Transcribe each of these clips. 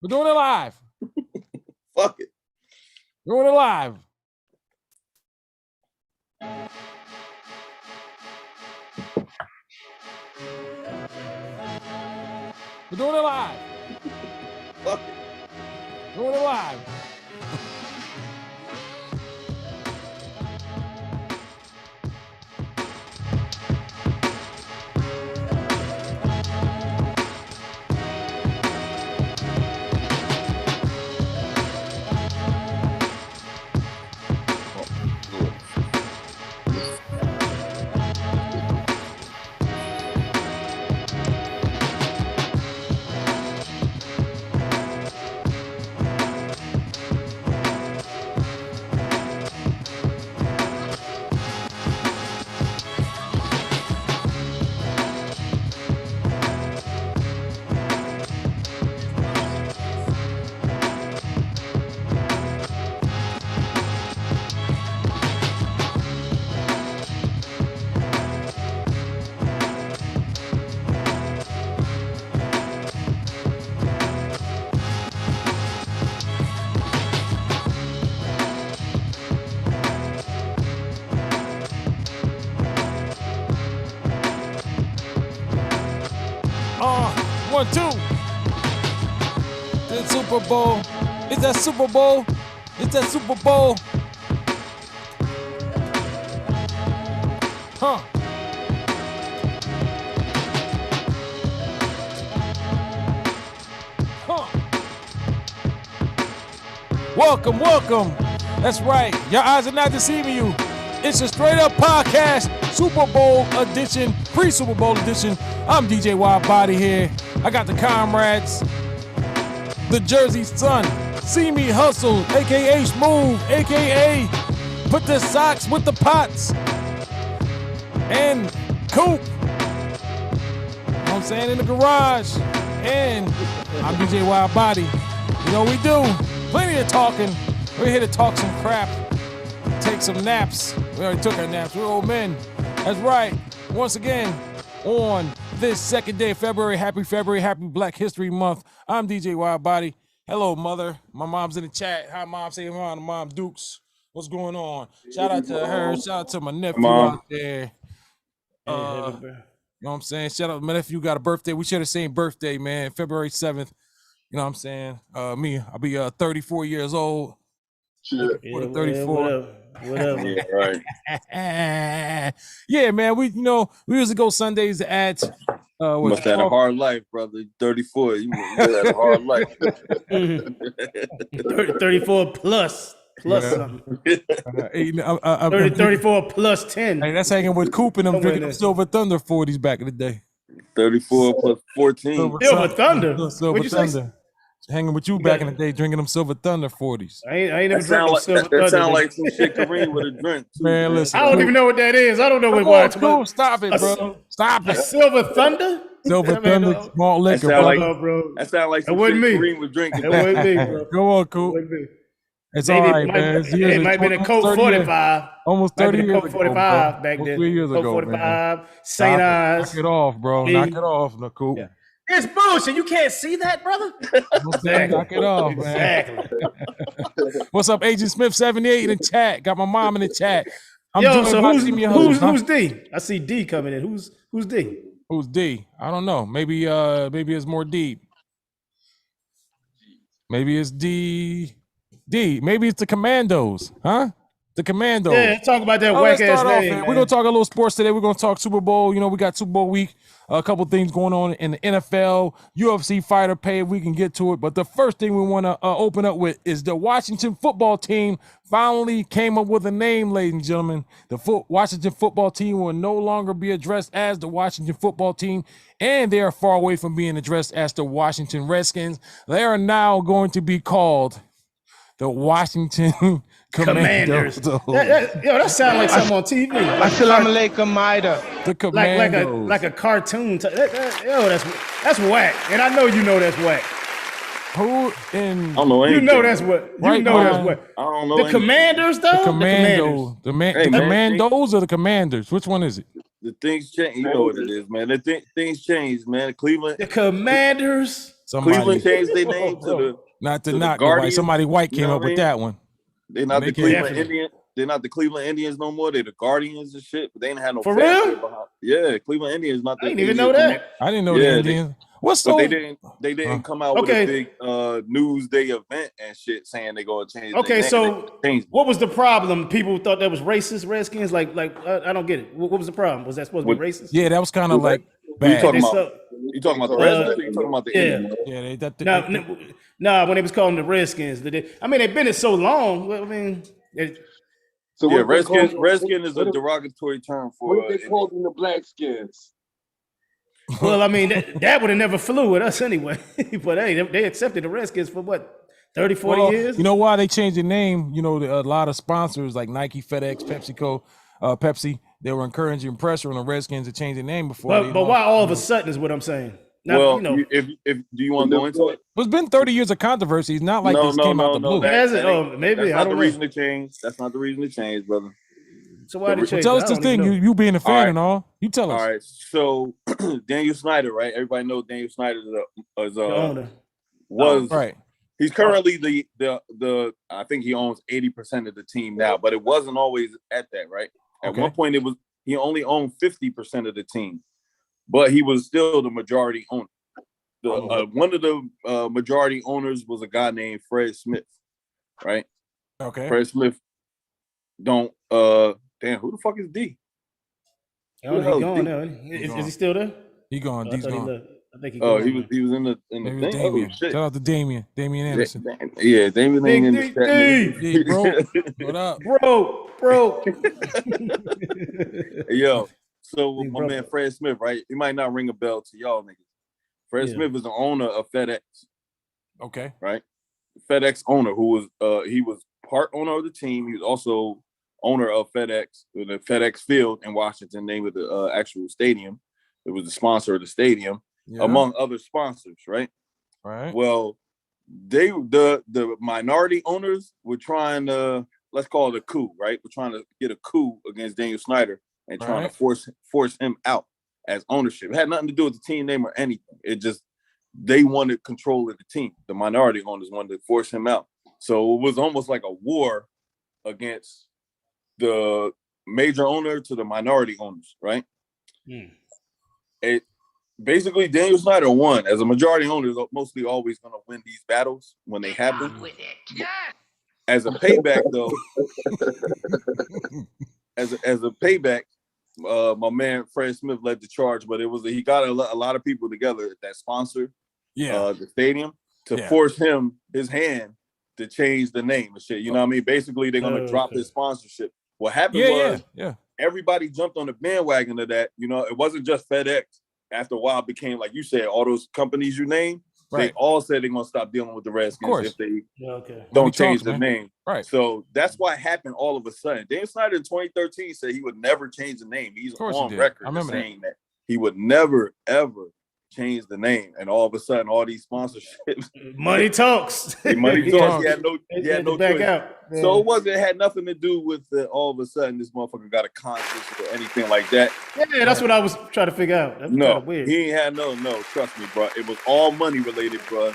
We're doing it live. Fuck it. We're doing it live. We're doing it live. Fuck it. We're doing it live. One, two. The Super Bowl. It's that Super Bowl. It's that Super Bowl. Huh. Welcome, welcome. That's right. Your eyes are not deceiving you. It's a straight up podcast, Super Bowl edition, pre-Super Bowl edition. I'm DJ Wild Body here. I got the comrades, the Jersey Sun, See Me Hustle, aka Smooth, aka Put the Socks with the Pots, and Coop. You know what I'm saying? In the garage. And I'm DJ Wild Body. You know what we do? Plenty of talking. We're here to talk some crap, take some naps. We already took our naps. We're old men. That's right. Once again, on this second day of February, happy Black History Month. I'm DJ Wild Body. Hello, mother. My mom's in the chat. Hi, mom. Say hi to Mom Dukes. What's going on? Shout out to her. Shout out to my nephew out there. You know what I'm saying? Shout out to my nephew, got a birthday. We share the same birthday, man. February 7th. You know what I'm saying? I'll be 34 years old. Sure. Yeah, 34. Whatever. Yeah, right. Yeah, man. We usually go Sundays at You must have had a hard life, brother. 34. You had a hard life. 34 plus something. 34 plus 10. Hey, that's hanging with Coop and them drinking them Silver Thunder 40s back in the day. 34 plus 14. Silver Thunder. Silver Thunder. Hanging with you back in the day, drinking them Silver Thunder 40s. I ain't never drinking Silver Thunder. That sound like some shit Kareem would have drunk. Man, listen. I don't even know what that is. I don't know what Coop, stop it, bro. Stop it. Silver Thunder? Silver Thunder, malt liquor, bro. That sound like some shit Kareem was drinking. That wasn't me, bro. Go on, Coop. It's all right, man. It might have been a Coke 45. Almost 30 years ago. Coke 45 back then. 3 years ago, Coke 45, St. Ives. Knock it off, bro. Knock it off, Coop. Yeah. It's bullshit. You can't see that, brother. Exactly. Knock it off, man. Exactly. What's up, Agent Smith 78 in the chat? Got my mom in the chat. Who's D? I see D coming in. Who's D? Who's D? I don't know. Maybe it's more D. Maybe it's D. Maybe it's the Commandos, huh? The Commandos. Yeah, talk about that whack ass name. We're gonna talk a little sports today. We're gonna talk Super Bowl. You know, we got Super Bowl week. A couple things going on in the NFL, UFC fighter pay. We can get to it, but the first thing we want to open up with is the Washington football team finally came up with a name, ladies and gentlemen. The Washington football team will no longer be addressed as the Washington football team, and they are far away from being addressed as the Washington Redskins. They are now going to be called the Washington Commanders. That sounds like something on TV. Assalamu alaikum, Maida. The Commandos. Like a cartoon. That's whack. And I know you know that's whack. Who in? I don't know anything. You know that's what. I don't know. The Commanders, though. The Commandos. The Commandos or the Commanders? Which one is it? The things change. You know what it is, man. Things change, man. Cleveland. The Commanders. Cleveland changed their name to the not to the knock Guardians. nobody. Somebody white came up with that one. They're not the Cleveland Cleveland Indians. They're not the Cleveland Indians no more. They're the Guardians and shit. But they ain't had no for real. Yeah, Cleveland Indians not the. I didn't even know that. I didn't know the Indians. They didn't come out with a big Newsday event and shit saying they gonna change. Okay, so what was the problem? People thought that was racist. Redskins, like I don't get it. What was the problem? Was that supposed to be racist? Yeah, that was kind of like bad. You talking about the Redskins? Or you talking about the Indians? Yeah, when they was calling the Redskins, I mean they've been it so long. I mean, Redskin is a derogatory term for. What they called them the Blackskins? Well, I mean, that would have never flew with us anyway. But hey, they accepted the Redskins for what, 30, 40 years? You know why they changed the name? You know, a lot of sponsors like Nike, FedEx, PepsiCo, Pepsi, they were encouraging pressure on the Redskins to change the name before. But why all of a sudden is what I'm saying. Now, if do you want to go into it? It's been 30 years of controversy. It's not like this came out the blue. Maybe that's not the reason to change. That's not the reason to change, brother. So why did you change? Tell us this thing. You being a fan and all. You tell us. All right. So Daniel Snyder, right? Everybody knows Daniel Snyder is the owner. Right. He's currently the I think he owns 80% of the team now, but it wasn't always at that, right? At one point he only owned 50% of the team, but he was still the majority owner. One of the majority owners was a guy named Fred Smith, right? Okay. Fred Smith damn, who the fuck is D? He's gone now. Is he still there? He gone. D's gone. I think he was in the thing. Damien. Shout out to Damien Anderson. Yeah, Damien ain't in the chat. Hey, bro. What up? Bro. Yo, so my man Fred Smith, right? He might not ring a bell to y'all niggas. Fred Smith is the owner of FedEx. Okay. Right? FedEx owner who was he was part owner of the team. He was also owner of FedEx, the FedEx Field in Washington, name of the actual stadium. It was the sponsor of the stadium, among other sponsors, right? Right. Well, the minority owners were trying to, let's call it a coup, right? We're trying to get a coup against Daniel Snyder and trying to force him out as ownership. It had nothing to do with the team name or anything. It just, they wanted control of the team. The minority owners wanted to force him out. So it was almost like a war against the major owner to the minority owners, right? It basically Daniel Snyder won. As a majority owner, is mostly always going to win these battles when they happen. As a payback, though, as a payback, my man Fred Smith led the charge, but he got a lot of people together that sponsored the stadium to force his hand to change the name and shit. You know what I mean? Basically, they're going to drop his sponsorship. What happened was everybody jumped on the bandwagon of that. You know, it wasn't just FedEx. After a while, it became, like you said, all those companies you named, they all said they're going to stop dealing with the Redskins if they don't change the name. Right. So that's what happened all of a sudden. Daniel Snyder in 2013 said he would never change the name. He's on record saying that he would never, ever change the name, and all of a sudden, all these sponsorships. Money talks. Money talks. He had no back choice. out. Yeah. So it had nothing to do with all of a sudden this motherfucker got a conscience or anything like that. Yeah, that's what I was trying to figure out. That's no, weird. He ain't had no. Trust me, bro. It was all money related, bro.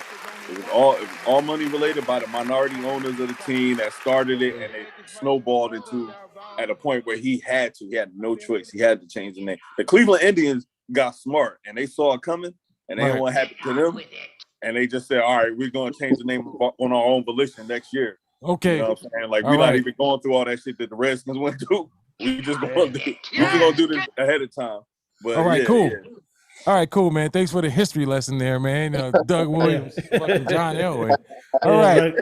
It was all money related by the minority owners of the team that started it, and it snowballed into at a point where he had no choice. He had to change the name. The Cleveland Indians got smart and they saw it coming and they didn't want to happen to them. And they just said, all right, we're going to change the name on our own volition next year. Okay. You know what I'm saying? Like, we're not even going through all that shit that the Redskins went through. We just going to do this ahead of time. But, all right, cool. Yeah. All right, cool, man. Thanks for the history lesson there, man. Doug Williams, fucking John Elway. All right.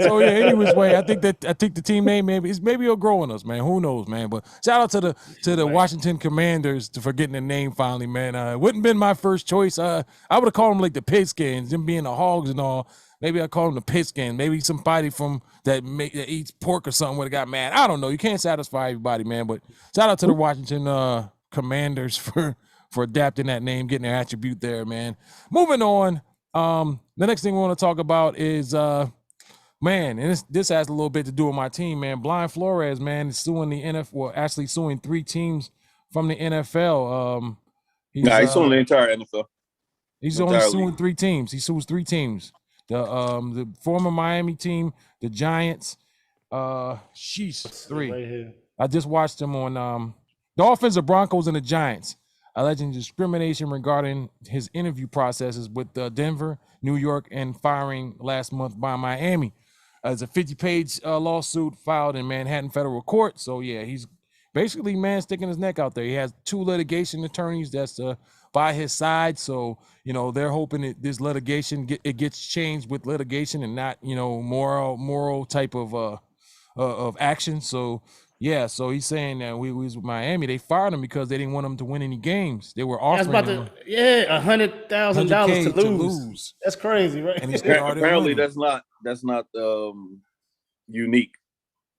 So yeah, anyways, I think the team name maybe it'll grow on us, man. Who knows, man? But shout out to the Washington Commanders for getting the name finally, man. It wouldn't have been my first choice. I would have called them like the Pigskins, them being the Hogs and all. Maybe I call them the Pigskin. Maybe somebody from that eats pork or something would have got mad. I don't know. You can't satisfy everybody, man. But shout out to the Washington Commanders for adapting that name, getting their attribute there, man. Moving on. The next thing we want to talk about is, man, and this has a little bit to do with my team, man. Blind Flores, man, is suing the NFL, well, actually suing 3 teams from the NFL. He's suing the entire NFL. He's only suing 3 teams. He sues 3 teams. The former Miami team, the Giants. 3. Right here. I just watched him on Dolphins, the Broncos, and the Giants, alleging discrimination regarding his interview processes with Denver, New York, and firing last month by Miami. It's a 50-page lawsuit filed in Manhattan federal court. So yeah, he's basically, man, sticking his neck out there. He has 2 litigation attorneys that's by his side. So, they're hoping that this litigation gets changed with litigation and not, moral type of action. So yeah, so he's saying that we was with Miami. They fired him because they didn't want him to win any games. They were offering him $100,000 to lose. That's crazy, right? And apparently that's not unique.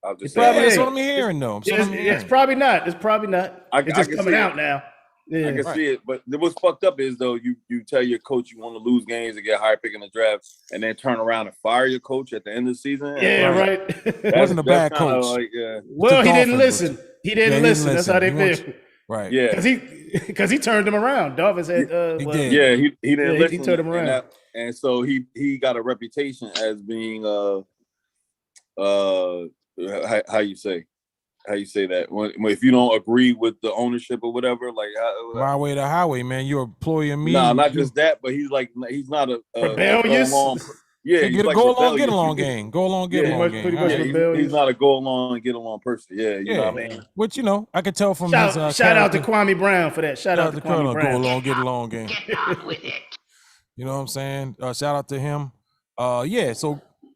That's what I'm hearing, though. It's probably not. It's probably not. It's just coming out now. Yeah. I can see it, but what's fucked up is though you tell your coach you want to lose games and get higher pick in the draft, and then turn around and fire your coach at the end of the season. Yeah, right. It wasn't a bad coach. Like, well, he didn't listen. He didn't listen. That's how they feel. Right. Yeah. Because he turned him around. Dolphins had. He did. Yeah, he didn't listen. He turned him around, and so he got a reputation as being how you say that if you don't agree with the ownership or whatever, like my way to highway, man. You're employing me. No, not just that, but he's not a rebellious. He's like go along, get along game. Go along, get along game. Pretty much rebellious. He's not a go along, get along person. Yeah, you know what I mean. Which I could tell from shout his out to Kwame Brown for that. Shout out to Kwame Brown. Go along, get along game. Get on with it. You know what I'm saying? Shout out to him.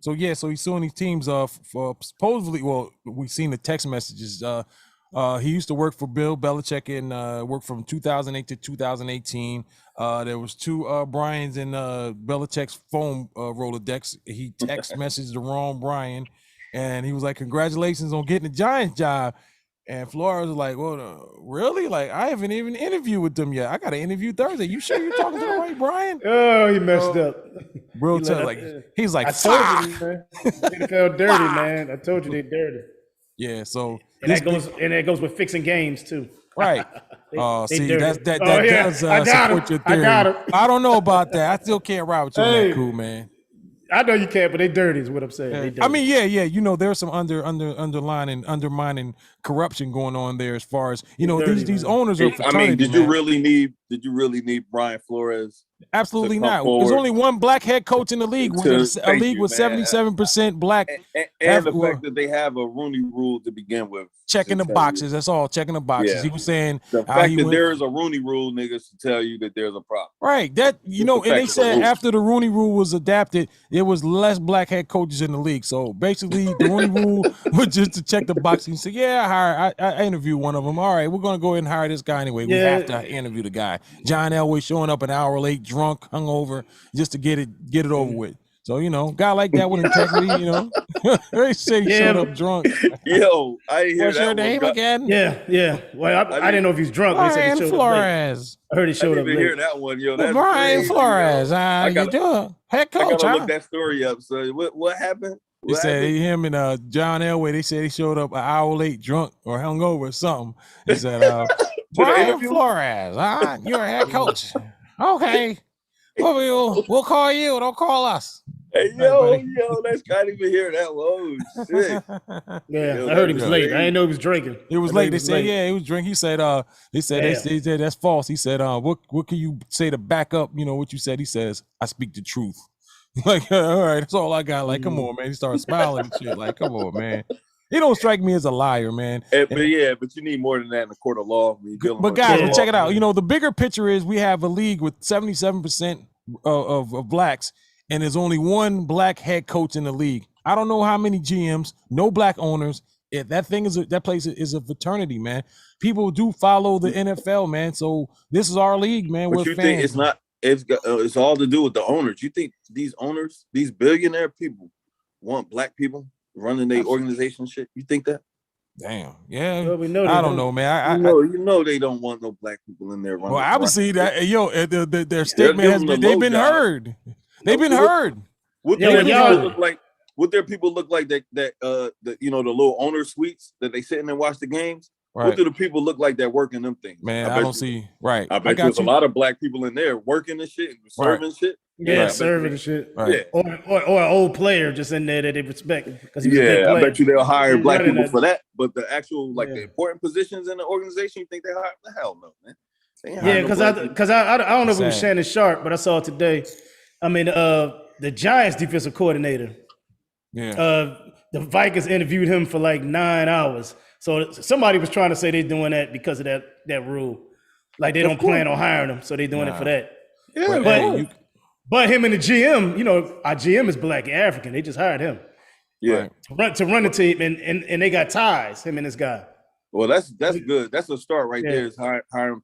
So he's suing these teams for supposedly. Well, we've seen the text messages. He used to work for Bill Belichick and worked from 2008 to 2018. There was 2 Bryans in Belichick's phone Rolodex. He text messaged the wrong Brian, and he was like, "Congratulations on getting the Giants job." And Flores was like, "Well, really? Like, I haven't even interviewed with them yet. I got to interview Thursday. You sure you're talking to the right Brian?" Oh, he messed up. Real tough. He's like, I told you, man. They felt dirty, man. I told you they dirty. Yeah. So and that goes with fixing games too. Right. They does support your theory. I got him. I don't know about that. I still can't ride with you on that, cool, man. I know you can't, but they dirty is what I'm saying. I mean, yeah. There's some undermining corruption going on there as far as dirty, these owners are fraternity. I mean, did you really need Brian Flores? Absolutely not. There's only one black head coach in the league. With a league with 77% black. And the fact that they have a Rooney Rule to begin with. Checking the boxes. That's all. Checking the boxes. Yeah. He was saying the fact that there is a Rooney Rule, niggas, to tell you that there's a problem. Right. That and they said after the Rooney Rule was adapted, there was less black head coaches in the league. So basically, the Rooney Rule was just to check the box. And say, I interviewed one of them. All right, we're gonna go ahead and hire this guy anyway. We have to interview the guy. John Elway showing up an hour late, drunk, hungover, just to get it over with. So, guy like that with integrity, they say he showed up drunk. Yo, I didn't hear What's your name again? Yeah. Well, I didn't know if he's drunk. Brian Flores. I heard he showed up late. I didn't hear that one, yo. That's Brian Flores. You doing? Head coach, I gotta look that story up. So what happened? They said him and John Elway, they said he showed up an hour late drunk or hungover or something. They said, Brian Flores, you're a head coach. Okay. Well, we'll call you. Don't call us. Hey, yo, let's not even hear that one. Oh, shit. I heard he was late. I didn't know he was drinking. It was late. They said, he was drinking. He said, they said that's false. He said, what can you say to back up, what you said? He says, I speak the truth. Like, all right, that's all I got. Like, come on, man. He started smiling and shit. Like, come on, man. He don't strike me as a liar, man. But you need more than that in the court of law. But guys, check it out. The bigger picture is we have a league with 77% of blacks, and there's only one black head coach in the league. I don't know how many GMs, no black owners. That place is a fraternity, man. People do follow the NFL, man. So this is our league, man. But you think it's not? It's all to do with the owners. You think these owners, these billionaire people, want black people running their organization shit? You think that? Damn. Yeah. Well, we know I don't know, man. You know they don't want no black people in there running. Well, obviously that their statement has been. They've been heard. They've been heard. What their people look like? What their people look like? The little owner suites that they sit in and watch the games. What do the people look like that work in them things? Man, I don't see. Right. I bet there's a lot of black people in there working and shit, serving shit. Yeah, serving and shit. Right. Yeah. Or an old player just in there that they respect because he was a big player. I bet you they'll hire black people for that. But the actual the important positions in the organization, you think they hire? The hell no, man. Yeah, because I don't know if it was Shannon Sharp, but I saw it today. I mean, the Giants defensive coordinator. Yeah. The Vikings interviewed him for like 9 hours. So somebody was trying to say they're doing that because of that rule. Like they don't plan on hiring him, so they're doing it for that. Yeah, but him and the GM, you know, our GM is black and African. They just hired him. Yeah. To run the team, and they got ties, him and this guy. Well, that's good. That's a start right there. Is hiring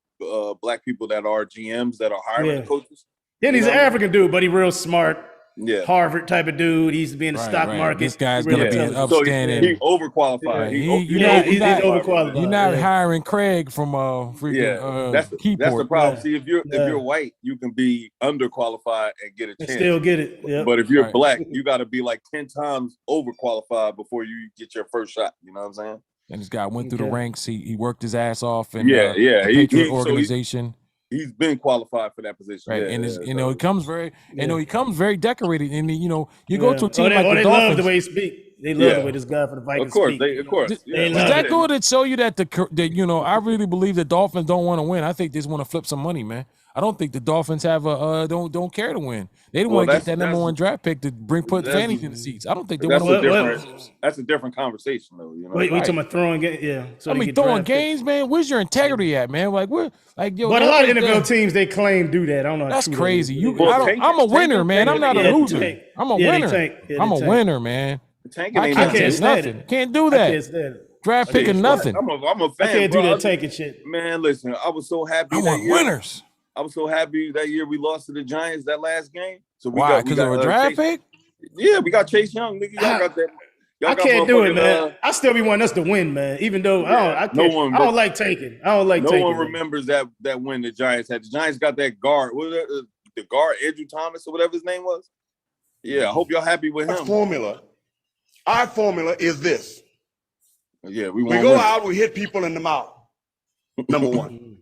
black people that are GMs that are hiring the coaches. Then he's an African dude, but he's real smart. Yeah, Harvard type of dude. He used to be in the stock market. This guy's gonna be an upstanding. So he overqualified. He's overqualified. You're not hiring Craig from freaking that's the problem. Yeah. See, if you're white, you can be underqualified and get a chance. Still get it. Yep. But if you're black, you got to be like 10 times overqualified before you get your first shot. You know what I'm saying? And this guy went through the ranks. He worked his ass off in the organization. He's been qualified for that position, right? And he comes very, he comes very decorated. And you go to a team like the they Dolphins. Love the way he speaks. They love the way this guy for the Vikings. Of course. Does that go to show you that I really believe the Dolphins don't want to win? I think they just want to flip some money, man. I don't think the Dolphins have don't care to win. They don't want to get that number one draft pick to put fannies in the seats. I don't think they want to win. That's a different conversation, though. You know, we talking about throwing games, yeah. So I mean, throwing games, man. Where's your integrity at, man? Like we're like yo. But a lot of NFL teams they claim do that. I don't know. That's crazy. I'm a winner, man. I'm not a loser. I'm a winner. I'm a winner, man. I can't stand it. Can't do that. Draft picking nothing. I'm a fan. I can't do that tanking shit. Man, listen, I was so happy. I want winners. I was so happy that year we lost to the Giants that last game. So why? Because of a draft pick? Yeah, we got Chase Young. Nigga, y'all got that. I can't do it, man. I still be wanting us to win, man. Even though I don't like taking. I don't like taking. No one remembers that win the Giants had. The Giants got that guard. What was that? The guard, Andrew Thomas or whatever his name was. Yeah, I hope y'all happy with him. Our formula is this. Yeah, we go out, we hit people in the mouth. Number one.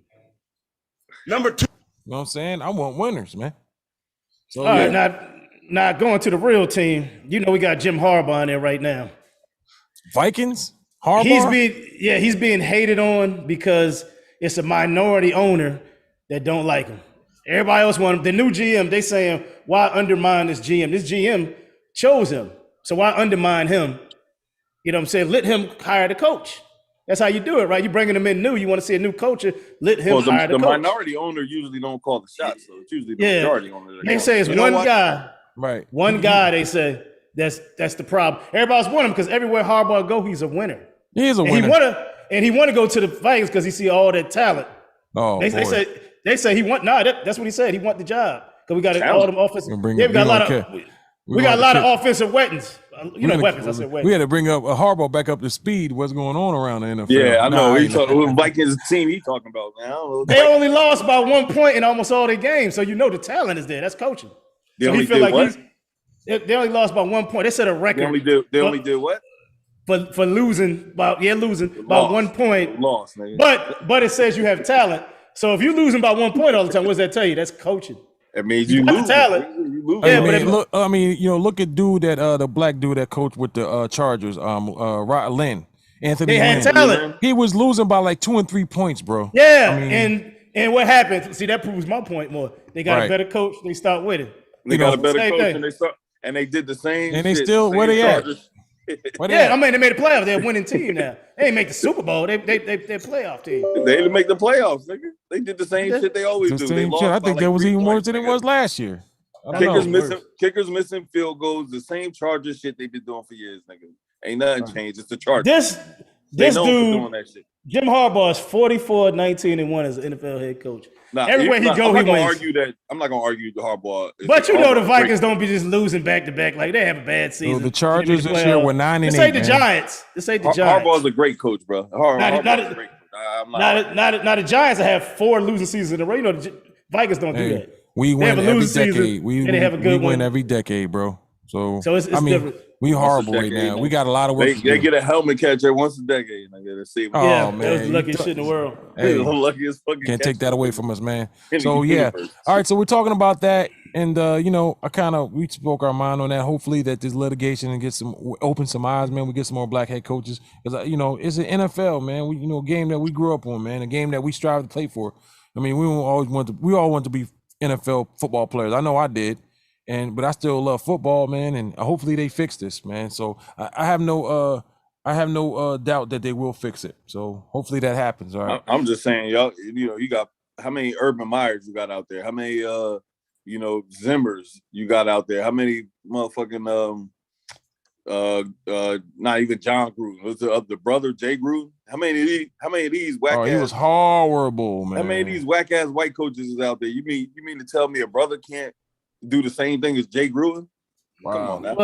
Number two. You know what I'm saying? I want winners, man. So all right, now going to the real team, you know we got Jim Harbaugh in there right now. Vikings? Harbaugh? He's being hated on because it's a minority owner that don't like him. Everybody else want him. The new GM, they saying, why undermine this GM? This GM chose him. So why undermine him? You know what I'm saying? Let him hire the coach. That's how you do it, right? You bringing him in new. You want to see a new coach. Let him hire the coach. The minority owner usually don't call the shots, so it's usually the majority owner. They say it's one guy. Right. One guy, they say, that's the problem. Everybody's want him because everywhere Harbaugh go, he's a winner. He is a winner. He want to go to the Vikings because he see all that talent. Oh, they say he want that's what he said. He want the job. Because we got all them offensive. We got a lot of offensive weapons. Weapons. I said weapons. We had to bring up Harbaugh back up to speed. What's going on around the NFL? Yeah, I know. He's talking Vikings team. He talking about now. They only lost by 1 point in almost all their games, so you know the talent is there. That's coaching. They only did what? They only lost by 1 point. They set a record. They only did what? For losing by 1 point. Lost, nigga. But it says you have talent. So if you're losing by 1 point all the time, what does that tell you? That's coaching. It means you lose. Talent. You lose. Look at dude the black dude that coached with the Chargers, Lynn. Anthony They had Lynn. talent. He was losing by like 2 and 3 points, bro. Yeah, and what happened? See, that proves my point more. They got a better coach. They start with it. They got a better coach, and they did the same. And they still where they at? I mean, they made a playoff. They're a winning team now. They didn't make the Super Bowl. They're playoff team. They didn't make the playoffs, nigga. They did the same shit they always do. They lost I think that was even worse than it was last year. Kickers missing field goals. The same Chargers shit they've been doing for years, nigga. Ain't nothing changed. It's the Chargers. This dude, doing that shit. Jim Harbaugh is 44-19-1 as an NFL head coach. Everywhere he go, he wins. I'm not gonna argue the Harbaugh. But you know the Vikings don't be just losing back to back. Like they have a bad season. The Chargers this year were 9-8. This ain't the Giants. Harbaugh's a great coach, bro. Harbaugh's a great coach. Now the Giants have 4 losing seasons in a row. You know the Vikings don't do that. We win every decade. We win every decade, bro. So it's different. we horrible Once a right decade, now. man. We got a lot of work They to do. get a helmet catcher once a decade. Nigga, to see. Yeah, man, that was the you luckiest shit in the world. Hey, The luckiest fucking can't take catcher that away from us, man. in the So yeah, universe. all right. So we're talking about that, and we spoke our mind on that. Hopefully, that this litigation and open some eyes, man. We get some more black head coaches because it's an NFL, man. We a game that we grew up on, man. A game that we strive to play for. I mean, we all want to be NFL football players. I know I did. But I still love football, man, and hopefully they fix this, man. So I have no doubt that they will fix it. So hopefully that happens. All right. I'm just saying, y'all. You got how many Urban Meyers you got out there? How many Zimmers you got out there? How many motherfucking not even John Gruden? Was the brother Jay Gruden? How many of these whack? Oh, he was horrible, man. How many of these whack ass white coaches is out there? You mean to tell me a brother can't do the same thing as Jay Gruden? Wow. Come on now.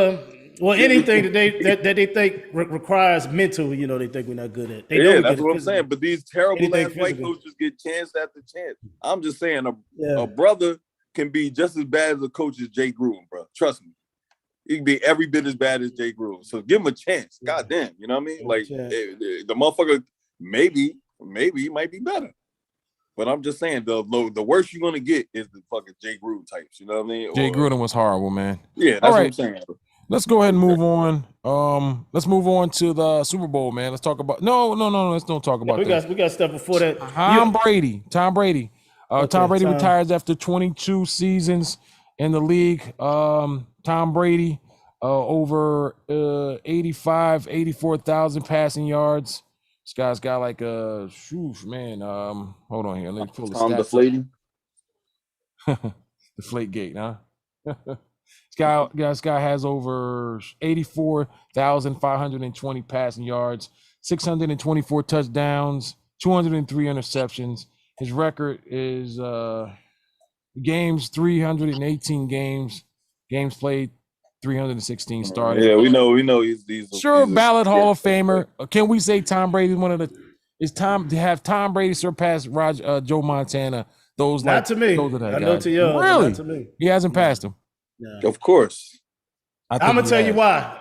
Well, anything that they think requires mental, they think we're not good at. That's what I'm saying. But these terrible ass white coaches get chance after chance. I'm just saying, a brother can be just as bad as a coach as Jay Gruden, bro. Trust me, he can be every bit as bad as Jay Gruden. So give him a chance. God damn, you know what I mean? Like the motherfucker, maybe he might be better. But I'm just saying, the worst you're gonna get is the fucking Jay Gruden types. You know what I mean? Jay Gruden was horrible, man. Yeah, that's what I'm saying. Let's go ahead and move on. Let's move on to the Super Bowl, man. Let's talk about no. Let's don't talk about that. We got stuff before that. Tom Brady. Tom Brady retires after 22 seasons in the league. Tom Brady over 84,000 passing yards. This guy's got like man. Hold on here. Let me pull the stats. Deflating. Deflate gate, huh? This guy has over 84,520 passing yards, 624 touchdowns, 203 interceptions. His record is games 318 games played, 316 started. Yeah, we know. He's ballot Hall of Famer. Can we say Tom Brady is Tom Brady surpass Joe Montana? Not to me. Those are that I guys. know to you. Really? Not to me. He hasn't passed him. No. Of course. I'm gonna tell you why.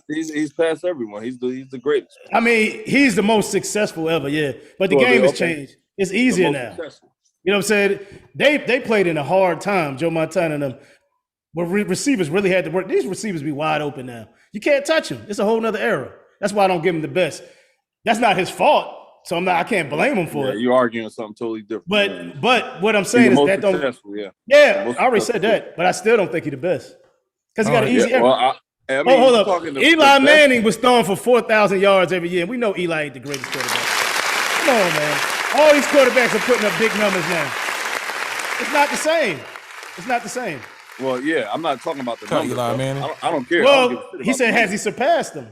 He's passed everyone. He's the greatest. I mean, he's the most successful ever. Yeah, but the game has changed. It's easier now. Successful. You know what I'm saying? They played in a hard time, Joe Montana and them, where receivers really had to work. These receivers be wide open now. You can't touch them. It's a whole nother era. That's why I don't give him the best. That's not his fault. So I can't blame him for it. You're arguing something totally different. But what I'm saying is that don't. Yeah, I already said that, but I still don't think he's the best because he got an easy era. Well, I mean, hold up. Eli Manning was throwing for 4,000 yards every year, and we know Eli ain't the greatest quarterback. Come on, man. All these quarterbacks are putting up big numbers now. It's not the same. It's not the same. Well, yeah, I'm not talking about the numbers. Eli Manning. I don't care. Well, he said, has he surpassed them?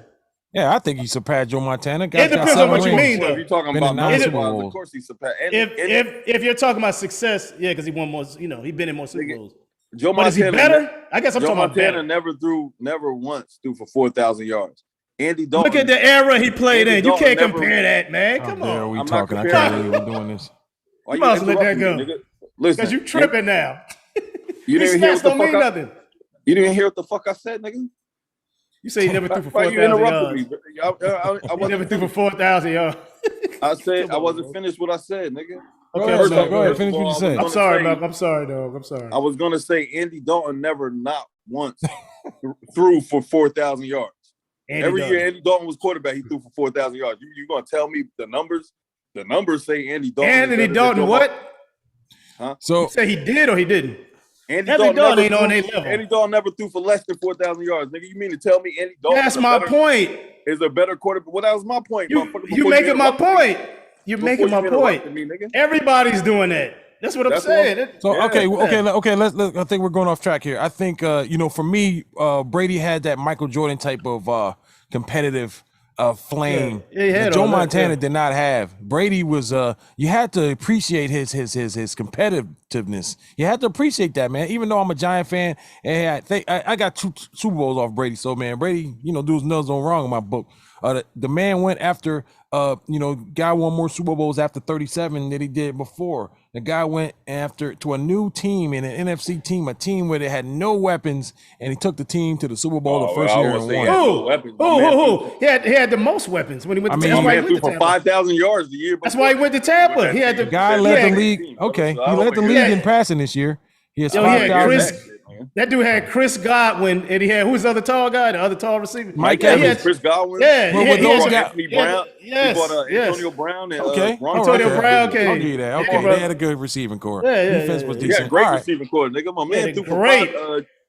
Yeah, I think he surpassed Joe Montana. It depends on what you mean, though. If you're talking about numbers, of course he surpassed. If you're talking about success, yeah, because he won more. He's been in more Super Bowls. Joe Montana, is he better? I guess I'm Joe talking about better. never once threw for 4,000 yards. Andy Dalton. Look at the era he played in. You can't compare that, man. Come on. Are we talking? I can't believe we're doing this. You must let that go. Listen, because you tripping now. You didn't hear what the fuck nothing. You didn't hear what the fuck I said, nigga? You say he never threw for 4,000 yards. He never threw for 4,000 yards. I said I wasn't finished what I said, nigga. Okay, go ahead. Finish what you said. I'm sorry, Malcolm. I'm sorry, dog. I'm sorry. I was gonna say Andy Dalton never not once threw for 4,000 yards. Every year Andy Dalton was quarterback, he threw for 4,000 yards. You gonna tell me the numbers? The numbers say Andy Dalton. Anthony Dalton, what? Huh? So you say he did or he didn't? Andy Dalton ain't on their level. Andy Dalton never threw for less than 4,000 yards. Nigga, you mean to tell me Andy Dalton? That's my point. Is a better quarterback? Well, that was my point. You making my point. You're making my point. Everybody's doing that. That's what I'm saying. So okay. Let's. I think we're going off track here. I think for me, Brady had that Michael Jordan type of competitive flame. Yeah, Joe Montana did not have. Brady was. You had to appreciate his competitiveness. You had to appreciate that, man. Even though I'm a Giant fan, and I got 2 Super Bowls off Brady. So man, Brady, dudes nothing wrong in my book. The man went after. Guy won more Super Bowls after 37 than he did before. The guy went to a new team in an NFC team, a team where they had no weapons, and he took the team to the Super Bowl the first year and won. Who? He had the most weapons when he went to Tampa. My man threw for 5,000 yards the year before. That's why he went to Tampa. He had the guy led the league. Okay, he led the league in passing this year. He has 5,000. That dude had Chris Godwin, and he had who's the other tall guy? The other tall receiver, Mike Evans, Chris Godwin. Yeah, Anthony Brown. Yes, Antonio Brown. And, Antonio Brown. Okay, I'll give you that. Okay, they had a good receiving core. Defense was decent. Yeah, great receiving core, nigga. My man threw great.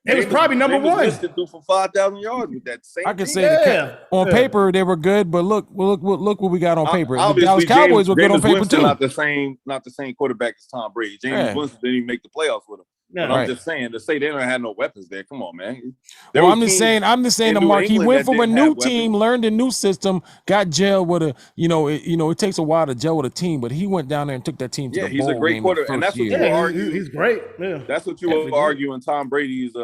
It was probably number one. Threw for 5,000 yards with that same. I can say on paper they were good, but look what we got on paper. The Dallas Cowboys were good on paper too. Not the same quarterback as Tom Brady. James Winston didn't even make the playoffs with him. No, I'm just saying to say they don't have no weapons there. Come on, man. Well, I'm just saying to Mark, he went from a new team, learned a new system, got gelled with a, it takes a while to gel with a team, but he went down there and took that team to the bowl. He's a great quarterback, and that's what you were arguing. He's great. Yeah. That's what you were arguing. Tom Brady's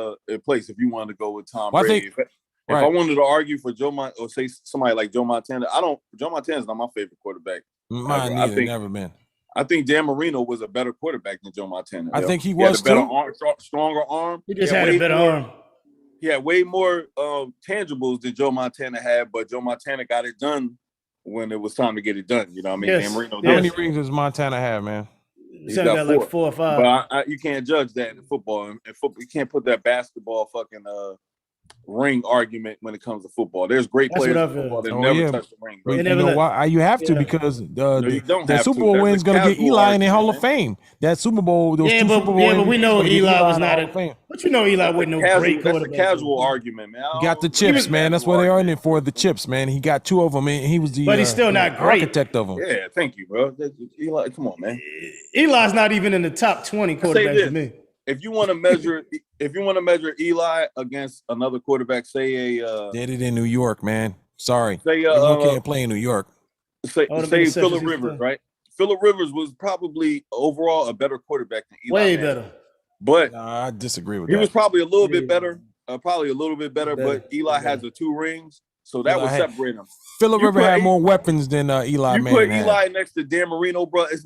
place if you wanted to go with Tom Brady. If I wanted to argue for or say somebody like Joe Montana, Joe Montana's not my favorite quarterback. Mine neither, never been. I think Dan Marino was a better quarterback than Joe Montana. I think he was too. Stronger arm. He just had a better arm. He had way more tangibles than Joe Montana had, but Joe Montana got it done when it was time to get it done. You know what I mean? Yes. Dan Marino. How many rings does Montana have, man? He's got like 4 or 5. But you can't judge that in football. In football, you can't put that basketball fucking ring argument when it comes to football. There's great players in football that never touch the ring. Bro. You know why? You have to because the Super Bowl win is going to get Eli in the Hall of Fame. That Super Bowl, those two Super Bowl wins. But we know Eli was not a. But Eli wasn't no great quarterback. That's a casual argument, man. He got the chips, man. That's what they are in it for, the chips, man. He got 2 of them, and he was the. But he's still not great. Architect of them. Yeah, thank you, bro. Eli, come on, man. Eli's not even in the top 20 quarterbacks to me. If you want to measure Eli against another quarterback, say did it in New York, man. Sorry, say can't play in New York. Say Phillip Rivers, right? Phillip Rivers was probably overall a better quarterback than Eli. Way better. But I disagree with that. He was probably a little bit better. But Eli has the 2 rings, so that would separate him. Phillip Rivers had more weapons than Eli Manning. You put Eli next to Dan Marino, bro. It's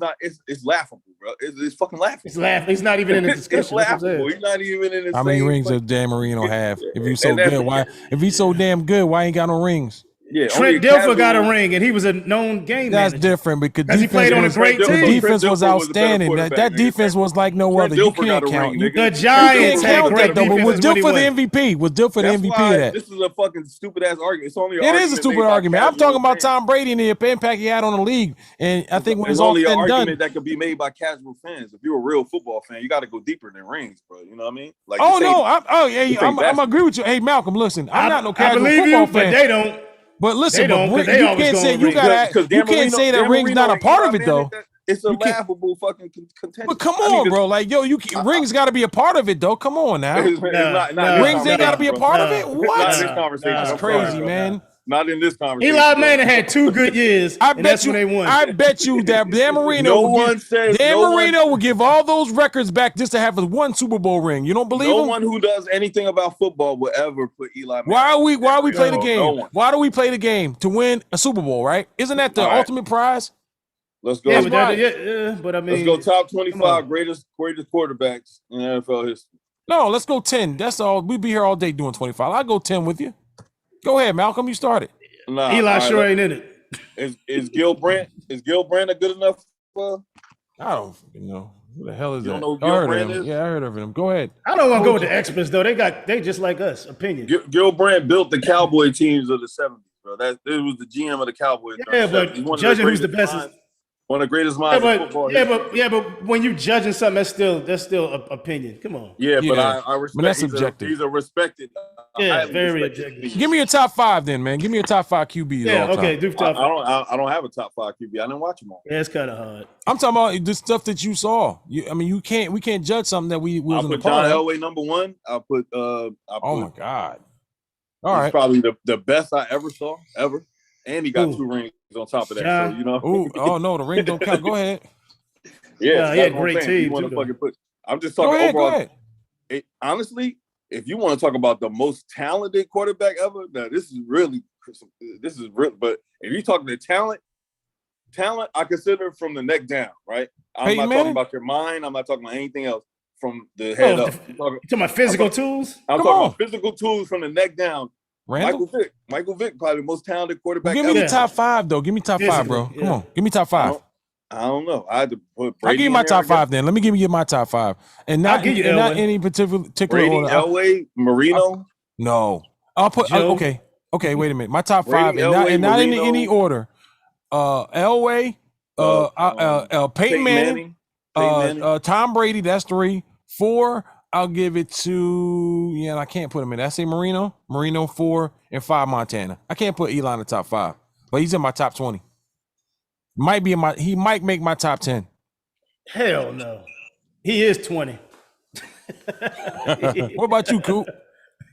laughable, bro. It's fucking laughable. It's laughable. He's not even in the discussion. It's laughable. He's not even in the How many rings does Dan Marino have? If he's so good, if he's so damn good, why ain't got no rings? Yeah, Trent Dilfer got a ring, and he was a known game That's manager. different because he played on a great team. Defense was outstanding. That defense was like no other. You can't count. The Giants had great defense. Was Dilfer the MVP? Was Dilfer the MVP of that? This is a fucking stupid ass argument. It's only it is a stupid argument. I'm talking about Tom Brady and the impact he had on the league, and I think when it's all said and done, that could be made by casual fans. If you're a real football fan, you got to go deeper than rings, bro. You know what I mean? Like, I'm agree with you. Hey, Malcolm, listen, I'm not no casual football fan. But they don't. But listen, you can't say can't say that ring's not a part of it though. It's a laughable fucking contention. But come on, bro. Like, rings got to be a part of it though. Come on now. Rings ain't got to be a part of it. What? Not in this conversation. That's crazy, man. Not in this conversation. Eli Manning had 2 good years. That's when they won. I bet you that Dan Marino will give all those records back just to have 1 Super Bowl ring. You don't believe him? No one who does anything about football will ever put Eli Manning. Why we play the game? Why do we play the game? To win a Super Bowl, right? Isn't that the ultimate prize? Let's go. But I mean, let's go top 25 greatest quarterbacks in NFL history. No, let's go 10. That's all. We'd be here all day doing 25. I'll go 10 with you. Go ahead, Malcolm. You started. Nah, Eli sure ain't in it. Is Gil Brandt a good enough? I don't know. Who the hell is that? You don't know who Gil Brandt is? Yeah, I heard of him. Go ahead. I don't want to go with the experts though. They just like us. Opinion. Gil Brandt built the Cowboy teams of the 70s, bro. It was the GM of the Cowboys. Yeah, but judging who's the best. One of the greatest minds in football. But when you judging something, that's still opinion. Come on. Yeah, but I respect. But that's subjective. He's a respected. Very objective. Give me a top 5 then, man. Give me a top 5 QBs. Yeah, okay. Do top 5. I don't have a top 5 QB. I didn't watch them all. Yeah, it's kind of hard. I'm talking about the stuff that you saw. We can't judge something that we was I'll put John Elway number 1. I'll put. Oh my God. All right. Probably the best I ever saw ever. And he got 2 rings on top of that. John. So, you know. Oh no, the rings don't count. Go ahead. Yeah, he had a great team. I'm just talking overall. Go ahead. Honestly, if you want to talk about the most talented quarterback ever, now this is real. But if you're talking the talent, talent, I consider from the neck down, right? I'm Peyton not Manning? talking about your mind. I'm not talking about anything else from the head up. You talking about physical tools? I'm Come talking on. about physical tools from the neck down. Randall? Michael Vick, probably the most talented Well, quarterback give me ever. the top 5 though. Give me top 5, bro. Physically, Come yeah. on, give me top 5. I don't know. I had to put I'll Brady give you in my there, top I guess. 5 then. Let me give you my top 5, and not I'll give you and not Elway. any particular Brady, order. Elway, Marino. No, I'll put Joe. okay. Wait a minute. My top 5 Brady, and not in Marino, any order. Elway, Peyton Manning, Tom Brady. That's 3. 4. I'll give it to I can't put him in. I say Marino 4, and 5 Montana. I can't put Eli in the top 5, but he's in my top 20. He might make my top 10. Hell no. He is 20. What about you, Coop?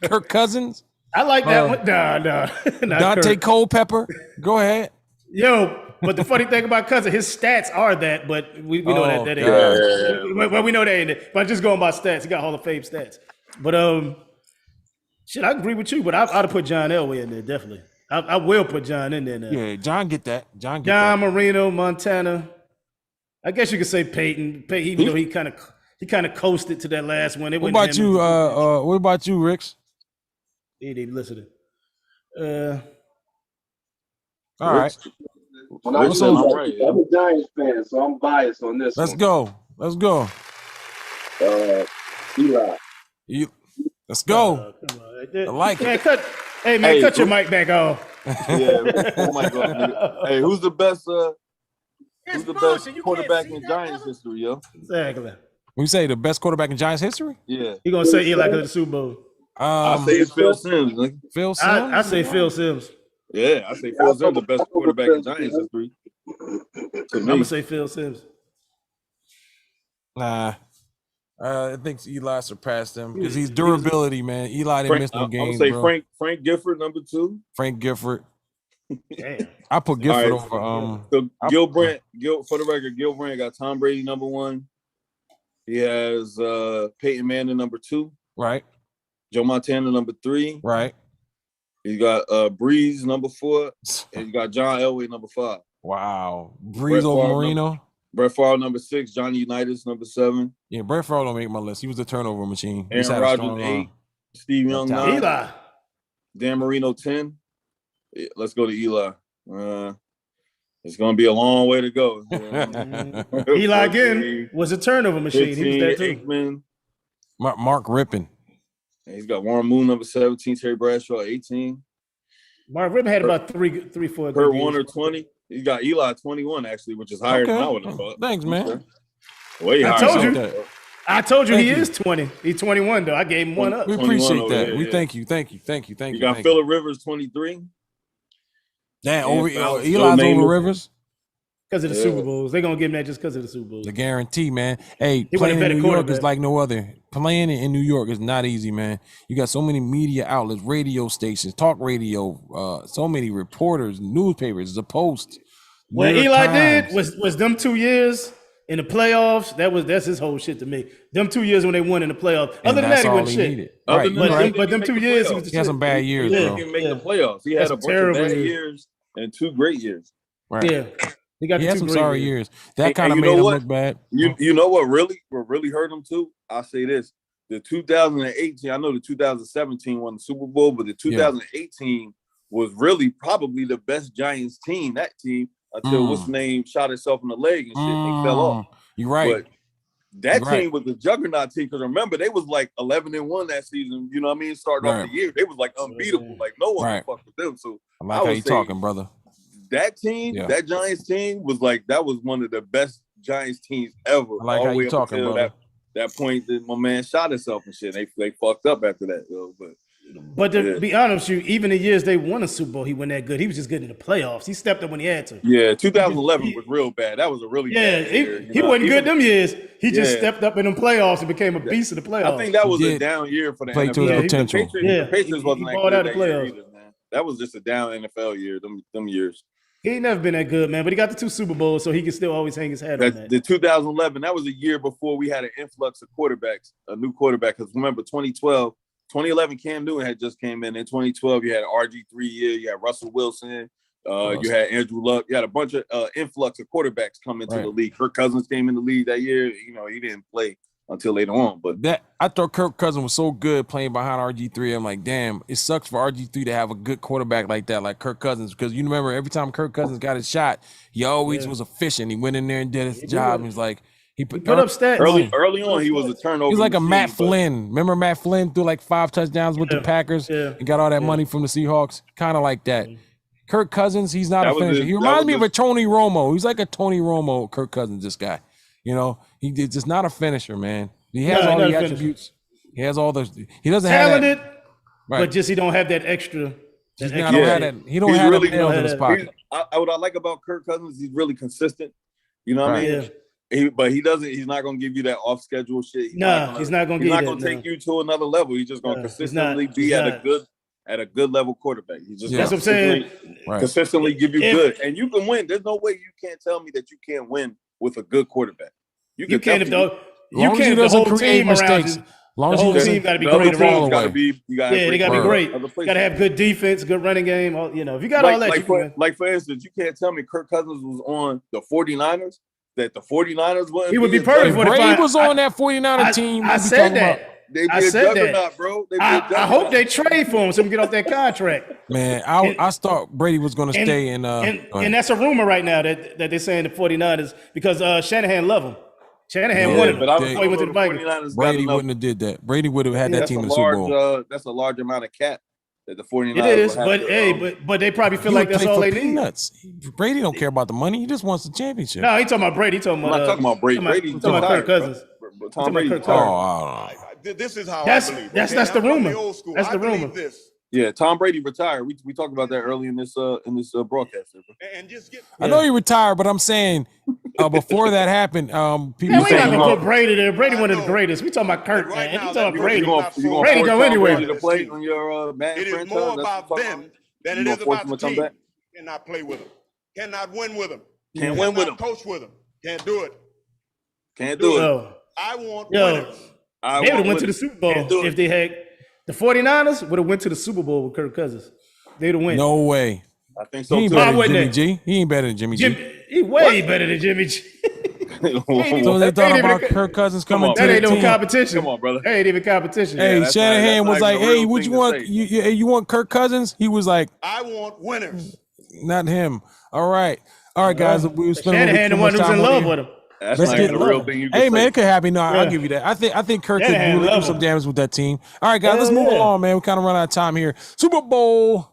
Kirk Cousins? I like that one. Nah. Not Dante Kirk. Culpepper? Go ahead. Yo, but the funny thing about Cousins, his stats are that, but we know that ain't God. it. Well, we know that ain't it. But just going by stats, he got Hall of Fame stats. But shit, I agree with you, but I'd have put John Elway in there, definitely. I will put John in there now. Yeah, John get that. John Marino, Montana. I guess you could say Peyton, even though he kind of coasted to that last one. What about you? What about you, Ricks? He didn't listen. All right. When I Listen, I'm right. I'm a Giants fan, so I'm biased on this. Let's go. Eli. Let's go. Come on. I like it. Cut your mic back off. Oh my God. Hey, who's the best quarterback in Giants history, yo? Exactly. We say the best quarterback in Giants history? Yeah. He gonna say Eli because of the Super Bowl. I say it's Phil Simms. Nigga. Phil Simms? I say Phil Simms. Yeah, I say Phil Simms the best quarterback in Giants history. I'm gonna say Phil Simms. Nah. I think Eli surpassed him because he's durability, man. Eli didn't miss no games. I'm gonna say bro. Frank Gifford, number 2. Frank Gifford. Damn. I put Gifford All right, over. So Gil for the record, Gil Brandt got Tom Brady number 1. He has Peyton Manning number 2. Right. Joe Montana number 3. Right. He got Breeze number 4, and you got John Elway number 5. Wow. Breeze over Marino. Brett Favre number 6, Johnny Unitas number 7. Yeah, Brett Favre don't make my list. He was a turnover machine. Aaron Rodgers 8, Steve Young 9, Eli. Dan Marino 10. Yeah, let's go to Eli. It's gonna be a long way to go. Eli again was a turnover machine. 15, he was there too. Aikman. Mark Rippon. And he's got Warren Moon number 17, Terry Bradshaw 18. Mark Rippon had about 3-4. Kurt Warner 20. He got Eli 21 actually, which is higher than I would have thought. Thanks, man. Way higher. I told you he is 20. He's 21 though. I gave him one up. We appreciate that. There, We thank you. You got Phillip Rivers 23. Damn, Eli's Maine over Rivers. Because of the Super Bowls. They're going to give him that just because of the Super Bowls. The guarantee, man. Hey, He playing wasn't a in better New York quarterback. is like no other. Playing in New York is not easy, man. You got so many media outlets, radio stations, talk radio, so many reporters, newspapers, the Post. What New York Eli Times. did was them 2 years in the playoffs. That's his whole shit to me. Them 2 years when they won in the playoffs. And Other than that's that, he all wasn't shit. needed. Other Right, than you're that, right. But them 2 years, he was the He had shit. some bad years, He bro. didn't make the playoffs. He had That's a bunch of terrible bad years. years and 2 great years. Right. Yeah. He got He the had 2 some great sorry years. years. That kind of you made know him what? look bad. You know what really hurt him too? I'll say this. The 2018, I know the 2017 won the Super Bowl, but the 2018 was really probably the best Giants team, that team, until what's the name shot itself in the leg and shit and fell off. You're right. But that team was the juggernaut team, because remember, they was like 11-1 that season, you know what I mean? Starting off the year. They was like unbeatable. Like no one could fuck with them. So I like how you talking, brother. That team, that Giants team was like, that was one of the best Giants teams ever. I like all how the way you up talking, until brother. that point that my man shot himself and shit. They fucked up after that, though. But to be honest with you, even the years they won a Super Bowl, he wasn't that good. He was just good in the playoffs. He stepped up when he had to. Yeah, 2011 was real bad. That was a really bad year. He wasn't good them years. He just stepped up in them playoffs and became a beast of the playoffs. I think that was a down year for the Play NFL. to his potential. The Patriots wasn't he that balled good out of that year playoffs. either, man. That was just a down NFL year, them years. He ain't never been that good, man. But he got the 2 Super Bowls, so he can still always hang his hat on that. The 2011, that was a year before we had an influx of quarterbacks, a new quarterback. Because remember, 2011, Cam Newton had just came in. In 2012, you had RG3 year, you had Russell Wilson, You had Andrew Luck. You had a bunch of influx of quarterbacks come into the league. Kirk Cousins came in the league that year. You know, he didn't play until later on. But that I thought Kirk Cousins was so good playing behind RG3. I'm like, damn, it sucks for RG3 to have a good quarterback like that, like Kirk Cousins, because you remember every time Kirk Cousins got his shot, he always was efficient. He went in there and did his job. And he was like, he put up stats early on. He was a turnover. He's like a machine, Matt Flynn. Remember Matt Flynn threw like 5 touchdowns with the Packers and got all that money from the Seahawks, kind of like that. Kirk Cousins, he's not a finisher. He reminds me of a Tony Romo. He's like a Tony Romo, Kirk Cousins, this guy. You know, he's just not a finisher, man. He has all the attributes. He has all those. He doesn't talented, have that. But just he don't have that extra. He don't have the nails in his pocket. What I like about Kirk Cousins, he's really consistent. You know what I mean? But he doesn't. He's not going to give you that off schedule shit. He's not going to. He's not going to take you to another level. He's just going to consistently be at a good level quarterback. He's just that's what I'm saying. Consistently give you good, and you can win. There's no way you can't tell me that you can't win with a good quarterback. You can if the whole team mistakes. The whole team got to be great around. They got to be great. Got to have good defense, good running game. You know, if you got all that, for instance, you can't tell me Kirk Cousins was on the 49ers. That the 49ers wouldn't. He would be perfect for the Brady was on that 49er team. I said that. They be a juggernaut, bro. I hope they trade for him so we can get off that contract. Man, I thought Brady was going to stay in. And that's a rumor right now that they're saying the 49ers because Shanahan love him. Shanahan wanted him. But he went to the Vikings. Brady wouldn't have did that. Brady would have had that team in the Super Bowl. That's a large amount of cap that the 49ers. It is, but they probably feel like that's all they need. Brady don't care about the money. He just wants the championship. No, he talking about Brady. I'm not talking about Brady. Brady talking about Kirk Cousins. Tom Brady. This is how that's I believe. That's the rumor. That's the rumor. Yeah, Tom Brady retired. We talked about that early in this broadcast. And just get. I know he retired, but I'm saying before that happened, people. We not gonna put Brady there. Brady one of the greatest. We talking about Kirk, man. You talking about Brady? Brady go anywhere. To play on your it is more about them than it is about the team. Cannot play with them. Cannot win with them. Can't win with them. Coach with them. Can't do it. Can't do it. I want winners. They would have went to the Super Bowl if they had. The 49ers would have went to the Super Bowl with Kirk Cousins. They'd have win. No way. I think so. He ain't better than Jimmy G. He ain't better than Jimmy G. He way better than Jimmy G. So they thought about Kirk Cousins coming to the team. That ain't no competition. Come on, brother. That ain't even competition. Hey, Shanahan was like, "Hey, what you want? You want Kirk Cousins?" He was like, "I want winners." Not him. All right, guys. We were spending Shanahan the one who's in love with him. That's not the real thing. Hey man, it could happen. No, I'll give you that. I think Kirk could really do some damage with that team. All right, guys, let's move along, man. We kind of run out of time here. Super Bowl.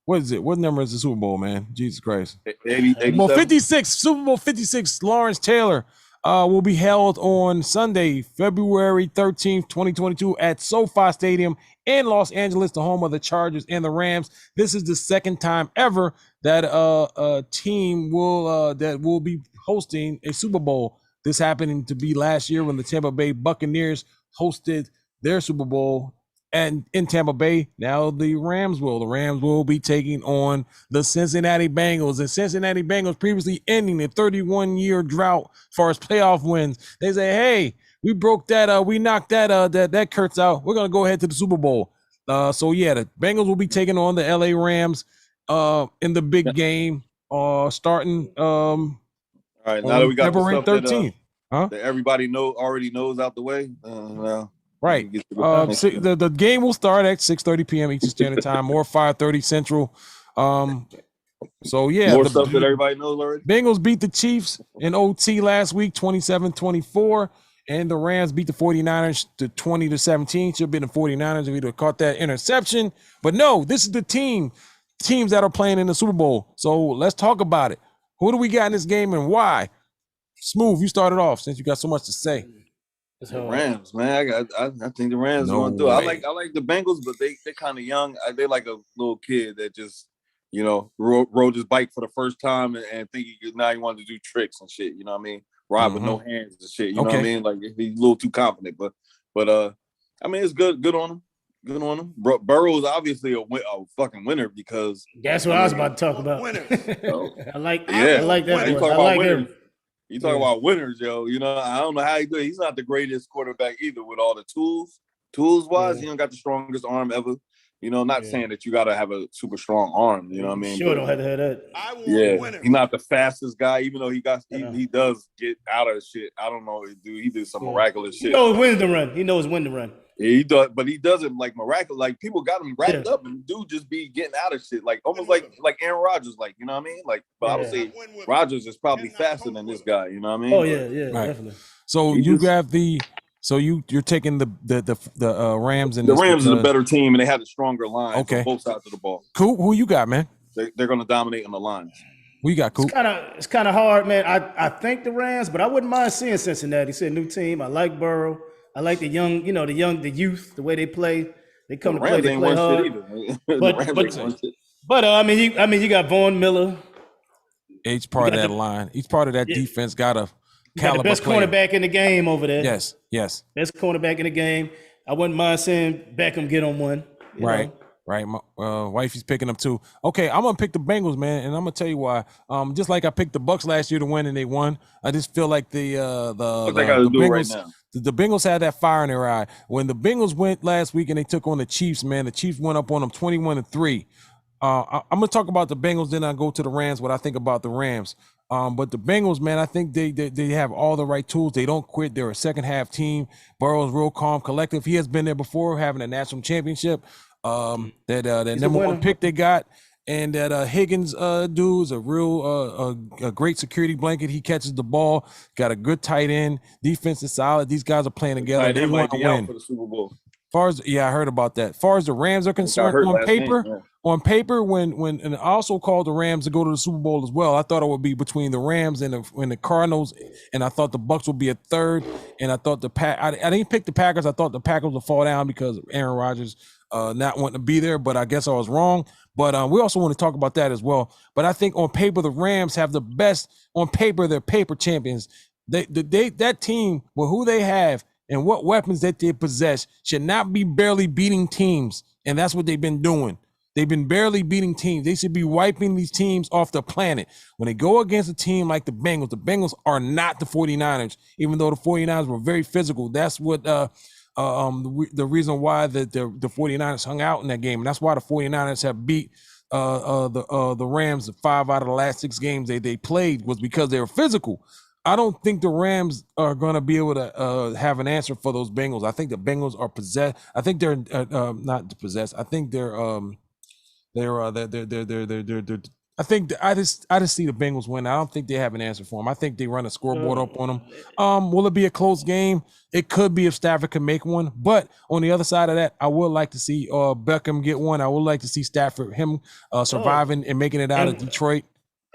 What is it? What number is the Super Bowl, man? Jesus Christ. 56. Super Bowl 56. Lawrence Taylor will be held on Sunday, February 13th, 2022 at SoFi Stadium in Los Angeles, the home of the Chargers and the Rams. This is the second time ever that a team will be hosting a Super Bowl. This happening to be last year when the Tampa Bay Buccaneers hosted their Super Bowl and in Tampa Bay. Now the Rams will be taking on the Cincinnati Bengals. The Cincinnati Bengals previously ending a 31-year drought for its playoff wins. They say, hey, we broke that, we knocked that curse out. We're gonna go ahead to the Super Bowl. So yeah, the Bengals will be taking on the LA Rams in the big game starting all right, now that we got February 13th. That everybody already knows out the way. Right. The game will start at 6:30 p.m. Eastern Standard Time or 5:30 Central. So yeah, more stuff that everybody knows already. Bengals beat the Chiefs in OT last week, 27-24. And the Rams beat the 49ers to 20-17. Should have been the 49ers if we'd have caught that interception. But no, this is the teams that are playing in the Super Bowl. So let's talk about it. Who do we got in this game and why? Smooth, you started off since you got so much to say. The Rams, man. I think the Rams are going to do it. I like the Bengals, but they're kind of young. They're like a little kid that just, rode his bike for the first time and think now he wanted to do tricks and shit. You know what I mean? Ride with no hands and shit. You know what I mean? Like he's a little too confident, but I mean it's good on him. Good on him. Burrow is obviously a fucking winner because that's what I was about to talk about. I like that. You talk about winners. You talk about winners, yo. I don't know how he do it. He's not the greatest quarterback either with all the tools, Tools wise, he don't got the strongest arm ever. You know, not saying that you got to have a super strong arm. You know what I mean? Sure, don't have to have that. He's not the fastest guy, even though he does get out of shit. I don't know, dude. He did some miraculous shit. He knows when to run. He knows when to run. Yeah, he does, but he doesn't like miraculous. Like people got him wrapped up, and dude just be getting out of shit, like almost like Aaron Rodgers, like you know what I mean? Like, but I would say Rodgers is probably faster than this guy. You know what I mean? Oh yeah, definitely. So you got you're taking the Rams and the Rams are the better team, and they have a stronger line. Okay, on both sides of the ball. Cool. Who you got, man? They're going to dominate on the lines. Who you got, Cool? It's kind of hard, man. I think the Rams, but I wouldn't mind seeing Cincinnati. It's a new team. I like Burrow. I like the young, the youth, the way they play. They come to play. They play hard. But I mean, you got Vaughn Miller. Each part of that line, each part of that defense got a caliber. The best cornerback in the game over there. Yes. Best cornerback in the game. I wouldn't mind seeing Beckham get on one. Right. My wifey's picking them too. Okay, I'm gonna pick the Bengals, man, and I'm gonna tell you why. Just like I picked the Bucks last year to win, and they won. I just feel like the Bengals. The Bengals had that fire in their eye. When the Bengals went last week and they took on the Chiefs, man, the Chiefs went up on them 21-3. I'm gonna talk about the Bengals, then I go to the Rams. What I think about the Rams. But the Bengals, man, I think they have all the right tools. They don't quit. They're a second half team. Burrow's real calm, collective. He has been there before, having a national championship. That number one pick they got, and that Higgins dude's a real a great security blanket. He catches the ball, got a good tight end. Defense is solid. These guys are playing together. They want to win. For the Super Bowl. I heard about that. As far as the Rams are concerned, on paper, when and I also called the Rams to go to the Super Bowl as well. I thought it would be between the Rams and the Cardinals, and I thought the Bucks would be a third. And I thought I didn't pick the Packers. I thought the Packers would fall down because of Aaron Rodgers not wanting to be there. But I guess I was wrong. But we also want to talk about that as well. But I think on paper the Rams have the best. On paper, they're paper champions. That team with who they have and what weapons that they possess should not be barely beating teams. And that's what they've been doing. They've been barely beating teams. They should be wiping these teams off the planet. When they go against a team like the Bengals are not the 49ers, even though the 49ers were very physical. That's what the reason why the 49ers hung out in that game. And that's why the 49ers have beat the Rams 5 out of the last 6 games they played, was because they were physical. I don't think the Rams are going to be able to have an answer for those Bengals. I think the Bengals are possessed. I think they're not possessed. I think I think I just see the Bengals win. I don't think they have an answer for them. I think they run a scoreboard up on them. Will it be a close game? It could be if Stafford can make one. But on the other side of that, I would like to see Beckham get one. I would like to see Stafford surviving and making it out of Detroit.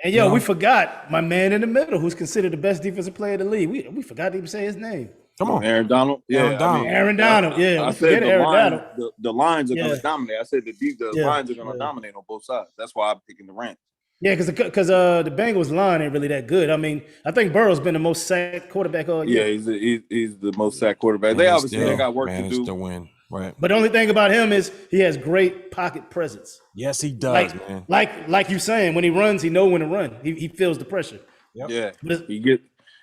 And we forgot my man in the middle, who's considered the best defensive player in the league. We forgot to even say his name. Come on, Aaron Donald. Yeah, Aaron Donald. Yeah, I said the lines are going to dominate. I said the lines are going to dominate on both sides. That's why I'm picking the Rams. Yeah, because the Bengals line ain't really that good. I mean, I think Burrow's been the most sacked quarterback all year. Yeah, he's the most sacked quarterback. They obviously got work to do. To win. Right. But the only thing about him is he has great pocket presence. Yes, he does, man. Like you're saying, when he runs, he knows when to run. He feels the pressure. Yep. Yeah,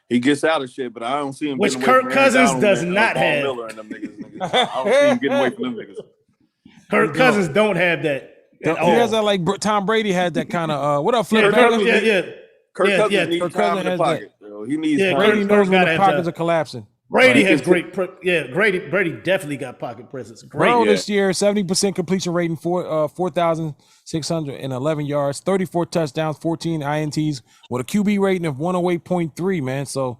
he gets out of shit, but I don't see him. Which Kirk Cousins does not have. Miller and them niggas. I don't see him getting away from them niggas. Kirk Cousins don't have that. He has that, like Tom Brady had that kind of. What up, Flip? Kirk Cousins needs time in the pocket. He needs. Brady knows when the pockets are collapsing. Brady has great. Brady definitely got pocket presence. Burrow this year, 70% completion rating, 4,611 yards, 34 touchdowns, 14 INTs, with a QB rating of 108.3. Man, so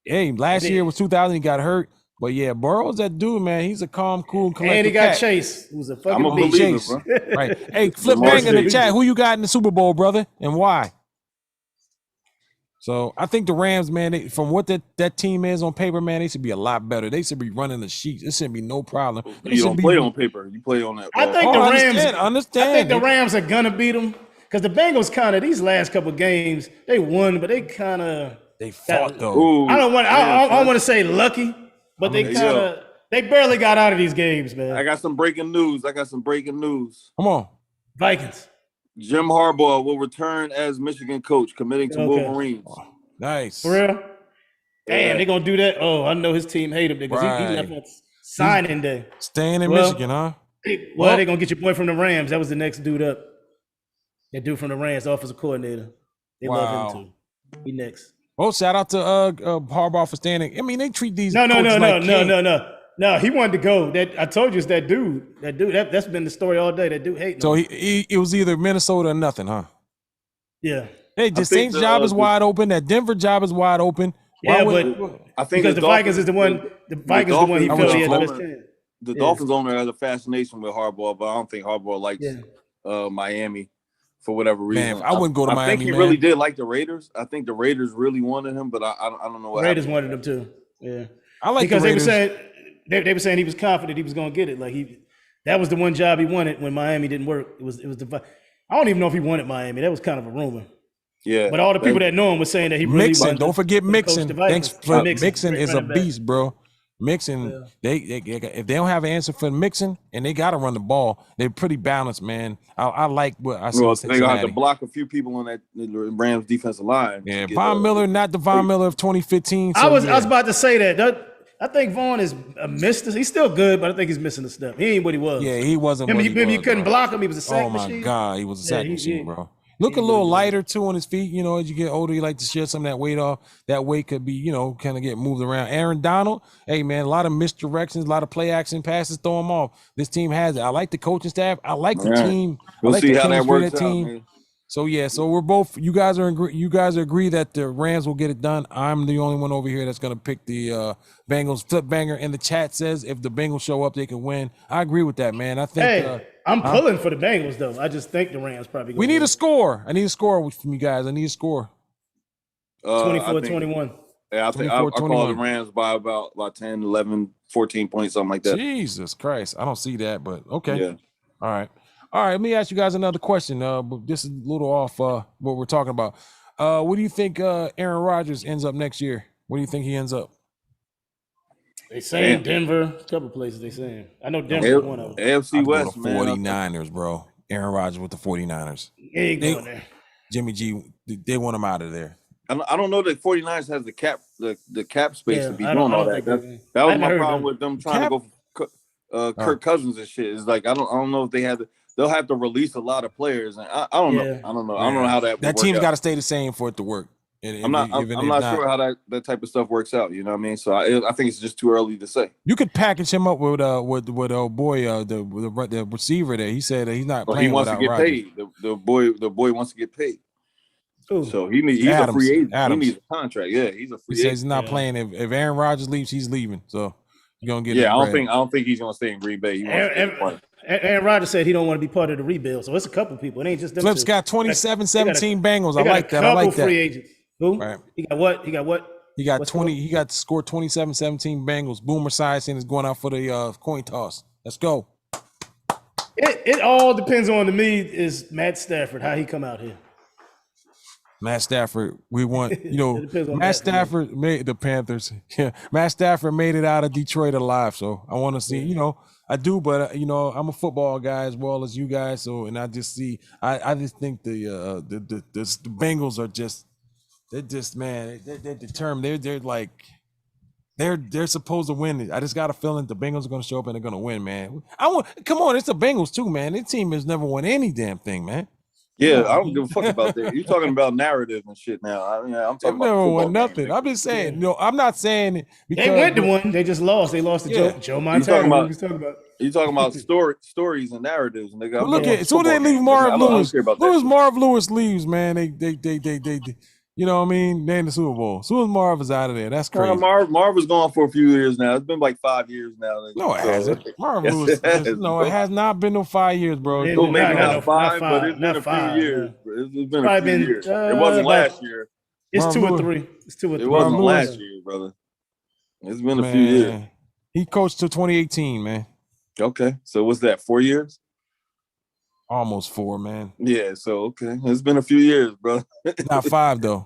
hey, last year was 2,000. He got hurt, but yeah, Burrow's that dude, man. He's a calm, cool, collected. And he got Chase, who's a fucking beast. Chase, right? Hey, Flip Bang in the chat. Who you got in the Super Bowl, brother, and why? So I think the Rams, man, from what that team is on paper, man, they should be a lot better. They should be running the sheets. It shouldn't be no problem. You don't play on paper. You play on that. I think the Rams. Understand. I think the Rams are gonna beat them because the Bengals kind of these last couple of games they won, but they kind of fought though. Ooh, I don't want to say lucky, but they barely got out of these games, man. I got some breaking news. Come on, Vikings. Jim Harbaugh will return as Michigan coach, committing to Wolverines. Oh, nice. For real? Damn, they gonna do that? Oh, I know his team hate him because he left Signing day. Staying in Michigan, huh? Well, they're gonna get your boy from the Rams. That was the next dude up. That dude from the Rams, the offensive coordinator. They love him too. He next. Well, shout out to Harbaugh for standing. I mean, they treat these No. No, He wanted to go. That I told you, it's that dude. That's been the story all day. That dude hating. So it was either Minnesota or nothing, huh? Yeah. Hey, the Saints job is wide open. That Denver job is wide open. Yeah, but I think because the Vikings is the one. The Vikings is the one he felt he had the best chance. The Dolphins owner has a fascination with Harbaugh, but I don't think Harbaugh likes Miami for whatever reason. Man, I wouldn't go to Miami. I think he really did like the Raiders. I think the Raiders really wanted him, but I don't know what Raiders happened. wanted him too. Yeah, I like because the Raiders. they were saying he was confident he was going to get it. Like that was the one job he wanted when Miami didn't work. It was the. I don't even know if he wanted Miami. That was kind of a rumor. Yeah, but all the people that know him were saying that he really Mixon. wanted. Don't forget Mixon. Thanks for Mixon is a back. beast, bro. Mixon, they if they don't have an answer for Mixon and they got to run the ball, they're pretty balanced, man. I like what I see. Well, they're gonna have to block a few people on that Rams defensive line. Yeah, Von Miller, not the Von Miller of 2015. So I was about to say that. I think Vaughn is a missed. He's still good, but I think he's missing the step. He ain't what he was. Yeah, he wasn't. You couldn't block him. He was a sack machine. machine. Oh my God, he was a sack machine, bro. Look a little lighter too on his feet. You know, as you get older, you like to shed some of that weight off. That weight could be, you know, kind of get moved around. Aaron Donald, hey man, a lot of misdirections, a lot of play action passes, throw him off. This team has it. I like the coaching staff. I like the team. We'll like see how that works out, team. man. So yeah, so we're both. You guys agree that the Rams will get it done. I'm the only one over here that's gonna pick the Bengals. Flip banger in the chat says if the Bengals show up, they can win. I agree with that, man. I think. Hey, I'm pulling for the Bengals though. I just think the Rams probably. We need a score. I need a score from you guys. I need a score. 24-21. Yeah, I think I'll call the Rams by about 10, 11, 14 points, something like that. Jesus Christ, I don't see that, but okay. Yeah. All right. Let me ask you guys another question. But this is a little off what we're talking about. What do you think Aaron Rodgers ends up next year? Where do you think he ends up? They saying Denver. A couple places they saying. I know Denver is one of them. AFC West, the 49ers, bro. Aaron Rodgers with the 49ers. He ain't going there. Jimmy G, they want him out of there. I don't know that 49ers has the cap space to be doing all that. That was my problem with them trying to go for Kirk Cousins and shit. It's like I don't know if they have they'll have to release a lot of players, and I don't know. I don't know. I don't know how that team's got to stay the same for it to work. I'm not sure how that type of stuff works out. You know what I mean? So I think it's just too early to say. You could package him up with boy the receiver there. He said he's not playing. He wants to get paid. The boy wants to get paid. Ooh. So he's a free agent. He needs a contract. Yeah, he's a free agent. He says he's not playing. If Aaron Rodgers leaves, he's leaving. So you're gonna get. Yeah, I don't think he's gonna stay in Green Bay. Aaron Rodgers said he don't want to be part of the rebuild. So it's a couple people. It ain't just them. Flip's got 27-17 Bengals. I like that. I like that. Free agents. Who? Right. He got what? He got 20. He got scored 27-17 Bengals. Boomer Esiason is going out for the coin toss. Let's go. It all depends on, to me, is Matt Stafford, how he come out here. Matt Stafford, we want, Matt Stafford made the Panthers. Yeah, Matt Stafford made it out of Detroit alive. So I want to see, I do, but I'm a football guy as well as you guys. So, and I just see, I just think the Bengals are just. They're just, man, they're determined. They're like, they're supposed to win it. I just got a feeling the Bengals are going to show up and they're going to win, man. Come on, it's the Bengals too, man. This team has never won any damn thing, man. Yeah, I don't give a fuck about that. You're talking about narrative and shit now. I'm talking about never won nothing. I'm just saying, I'm not saying it because they went to one. They just lost. They lost to Joe Montana. You're talking about stories and narratives, and they got. Look at so they leave Marv Lewis. Marv Lewis leaves, man. They you know what I mean? They're in the Super Bowl. As soon as Marv is out of there, that's crazy. Marv was gone for a few years now. It's been like 5 years now. No, it hasn't. Marv Lewis. It has not been no 5 years, bro. Maybe not five, but it's been a few years. It's been a few years. It wasn't last year. It's 2 or 3. It's 2 or 3. It wasn't last year, brother. It's been a few years. He coached till 2018, man. Okay. So what's that, 4 years? Almost 4, man. Yeah, so okay. It's been a few years, bro. Not 5 though.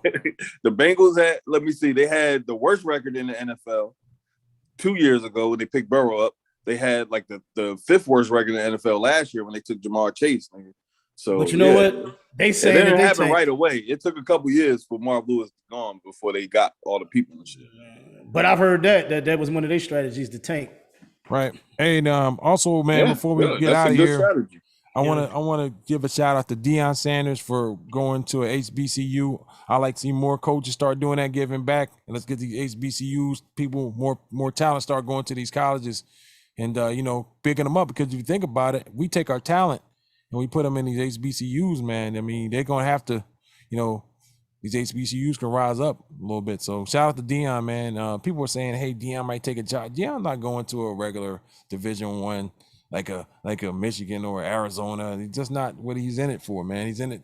The Bengals they had the worst record in the NFL 2 years ago when they picked Burrow up. They had like the 5th worst record in the NFL last year when they took Jamar Chase. So but you know what? They say it didn't happen right away. It took a couple years for Marv Lewis to go on before they got all the people and shit. But I've heard that was one of their strategies to tank. Right. Hey, also, man, before we get that's out a of good here, strategy. I want to give a shout out to Deion Sanders for going to a HBCU. I like to see more coaches start doing that, giving back, and let's get these HBCUs people more talent start going to these colleges, and picking them up, because if you think about it, we take our talent and we put them in these HBCUs, man. I mean, they're gonna have to, these HBCUs can rise up a little bit. So shout out to Deion, man. People were saying, hey, Deion might take a job. Deion's not going to a regular Division I like a Michigan or Arizona. It's just not what he's in it for, man. He's in it,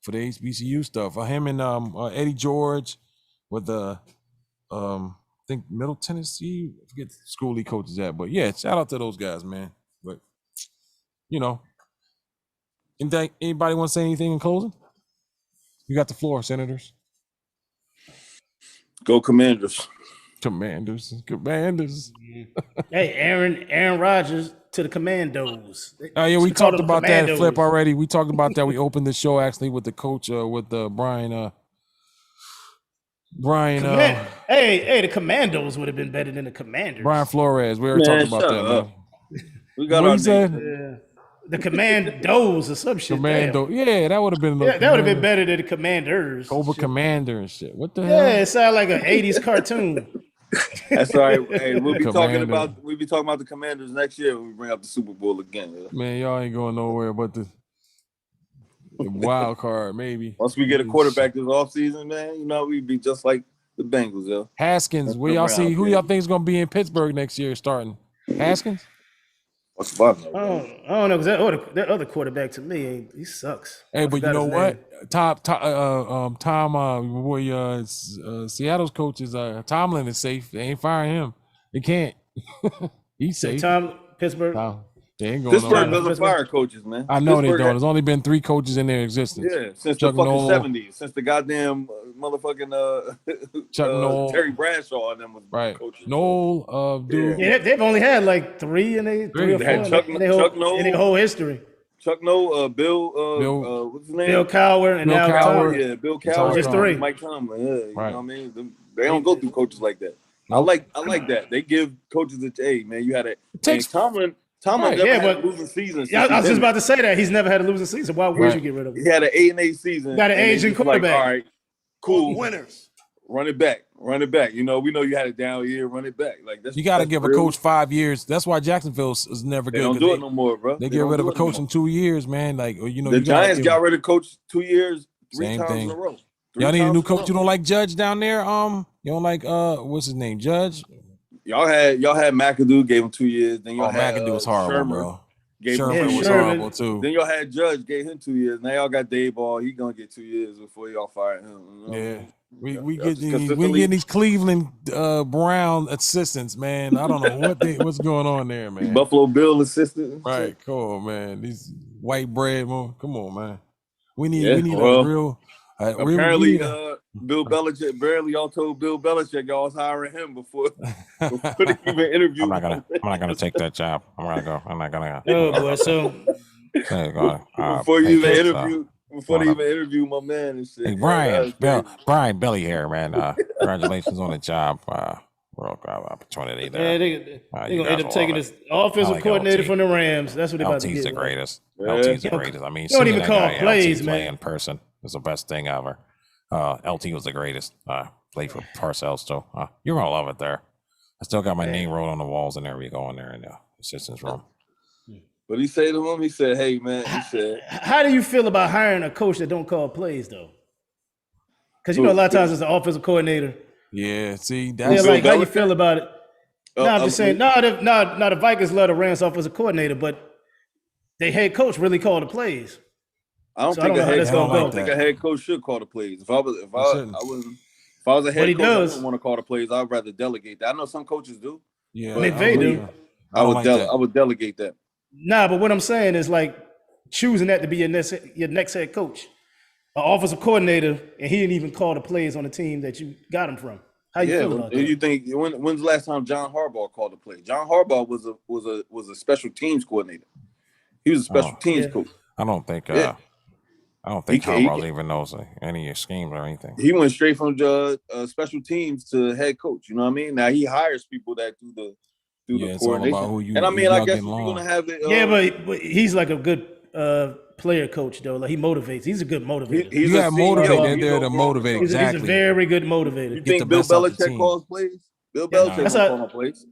for the HBCU stuff. Him and Eddie George with the I think Middle Tennessee. I forget the school he coaches at, but yeah, shout out to those guys, man. But anybody want to say anything in closing? You got the floor, Senators. Go Commanders. Commanders. Hey, Aaron Rodgers to the Commandos. Oh yeah, we talked about that flip already. We talked about that. We opened the show actually with the coach, with Brian. Hey, the Commandos would have been better than the Commanders. Brian Flores. We already talked about that, man. We got what our he said? Yeah. The Commandos or some shit. Commando. Yeah, that would have been. Yeah, that would have been better than the Commanders. Cobra Commander and shit. What the hell? Yeah, it sounded like an 80s cartoon. That's all right. Hey, we'll be talking about the Commanders next year when we bring up the Super Bowl again. Yeah. Man, y'all ain't going nowhere but the wild card, maybe. Once we get a quarterback this offseason, man, we'd be just like the Bengals, yo. Haskins, where y'all see who y'all think is gonna be in Pittsburgh next year starting? Haskins? What's the I don't know, because that other quarterback to me, he sucks. Hey, but you know what? Seattle's coach is Tomlin is safe. They ain't firing him. They can't. He's safe. Pittsburgh. They ain't going Pittsburgh doesn't fire coaches, man. I know they don't. There's only been 3 coaches in their existence. Yeah, since the fucking 70s, since the goddamn motherfucking Chuck Noll, Terry Bradshaw and them was coaches. Noll, dude. Yeah, they've only had like 3 in their 3 or 4 in their whole history. Chuck Noll, Bill, what's his name? Bill Cowher, and Bill now Cowher. Yeah, Bill Cowher. Just 3. Mike Tomlin. Yeah, you know what I mean? They don't go through coaches like that. I like that. They give coaches a man. You had Tomlin never had a losing season. Yeah, I was just about to say that. He's never had a losing season. Why would you get rid of him? He had an 8-8 season. Got an Asian quarterback. Like, all right, cool. Winners. Run it back. We know you had a down year. Run it back. Like that's you got to give a coach 5 years. That's why Jacksonville is never good. They don't do it no more, bro. They get rid of a coach in 2 years, man. Like the Giants got rid of coach 2 years, 3 times in a row. Y'all need a new coach. You don't like Judge down there? You don't like what's his name? Judge? Y'all had McAdoo, gave him 2 years. Then y'all had McAdoo was horrible, Sherman, bro. Sherman was horrible too. Then y'all had Judge, gave him 2 years. Now y'all got Dayball. He gonna get 2 years before y'all fire him. Yeah. We getting these Cleveland Brown assistants, man. I don't know what's going on there, man. Buffalo Bill assistants. Right, cool, man. These white bread, come on, man. We need a real. Apparently, Bill Belichick. Barely y'all told Bill Belichick y'all was hiring him before they even interviewed. I'm not gonna take that job. I'm not gonna. Oh boy, so before you even interview. Before they even interview my man and shit. Hey, Brian Belly here, man. Congratulations on the job. World opportunity there. Yeah, they're gonna end up taking this offensive coordinator from the Rams. That's what they're about to get. LT's the greatest. LT's the greatest. I mean, don't even call plays, man. In person is the best thing ever. LT was the greatest. Played for Parcells too. You're gonna love it there. I still got my name wrote on the walls and there we go in there in the assistant's room. But he said to him, he said, "Hey man," he said, "How do you feel about hiring a coach that don't call plays though? Because a lot of times it's the offensive coordinator." Yeah, see, that's how you feel about it? No, I'm just saying, the Vikings love the Rams offensive coordinator, but their head coach really called the plays. I don't think a head coach should call the plays. If I was a head coach, I wouldn't want to call the plays. I'd rather delegate that. I know some coaches do. Yeah, McVay do. I would delegate that. Nah, but what I'm saying is like choosing that to be your next head coach, an offensive coordinator, and he didn't even call the plays on the team that you got him from. How you feel about that? You think when's the last time John Harbaugh called the play? John Harbaugh was a special teams coordinator. He was a special teams coach. I don't think Harbaugh even knows any schemes or anything. He went straight from special teams to head coach. You know what I mean? Now he hires people that do through the it's all coordination. about who you. And I mean, I guess if you're you're gonna have it. Yeah, but he's like a good player coach though. Like he motivates. He's a good motivator. He's you a have CEO. motivated He's there to overall motivate. control. Exactly. He's a very good motivator. You Get the think Bill best out the Belichick team. calls plays? Bill Belichick That's don't call no plays.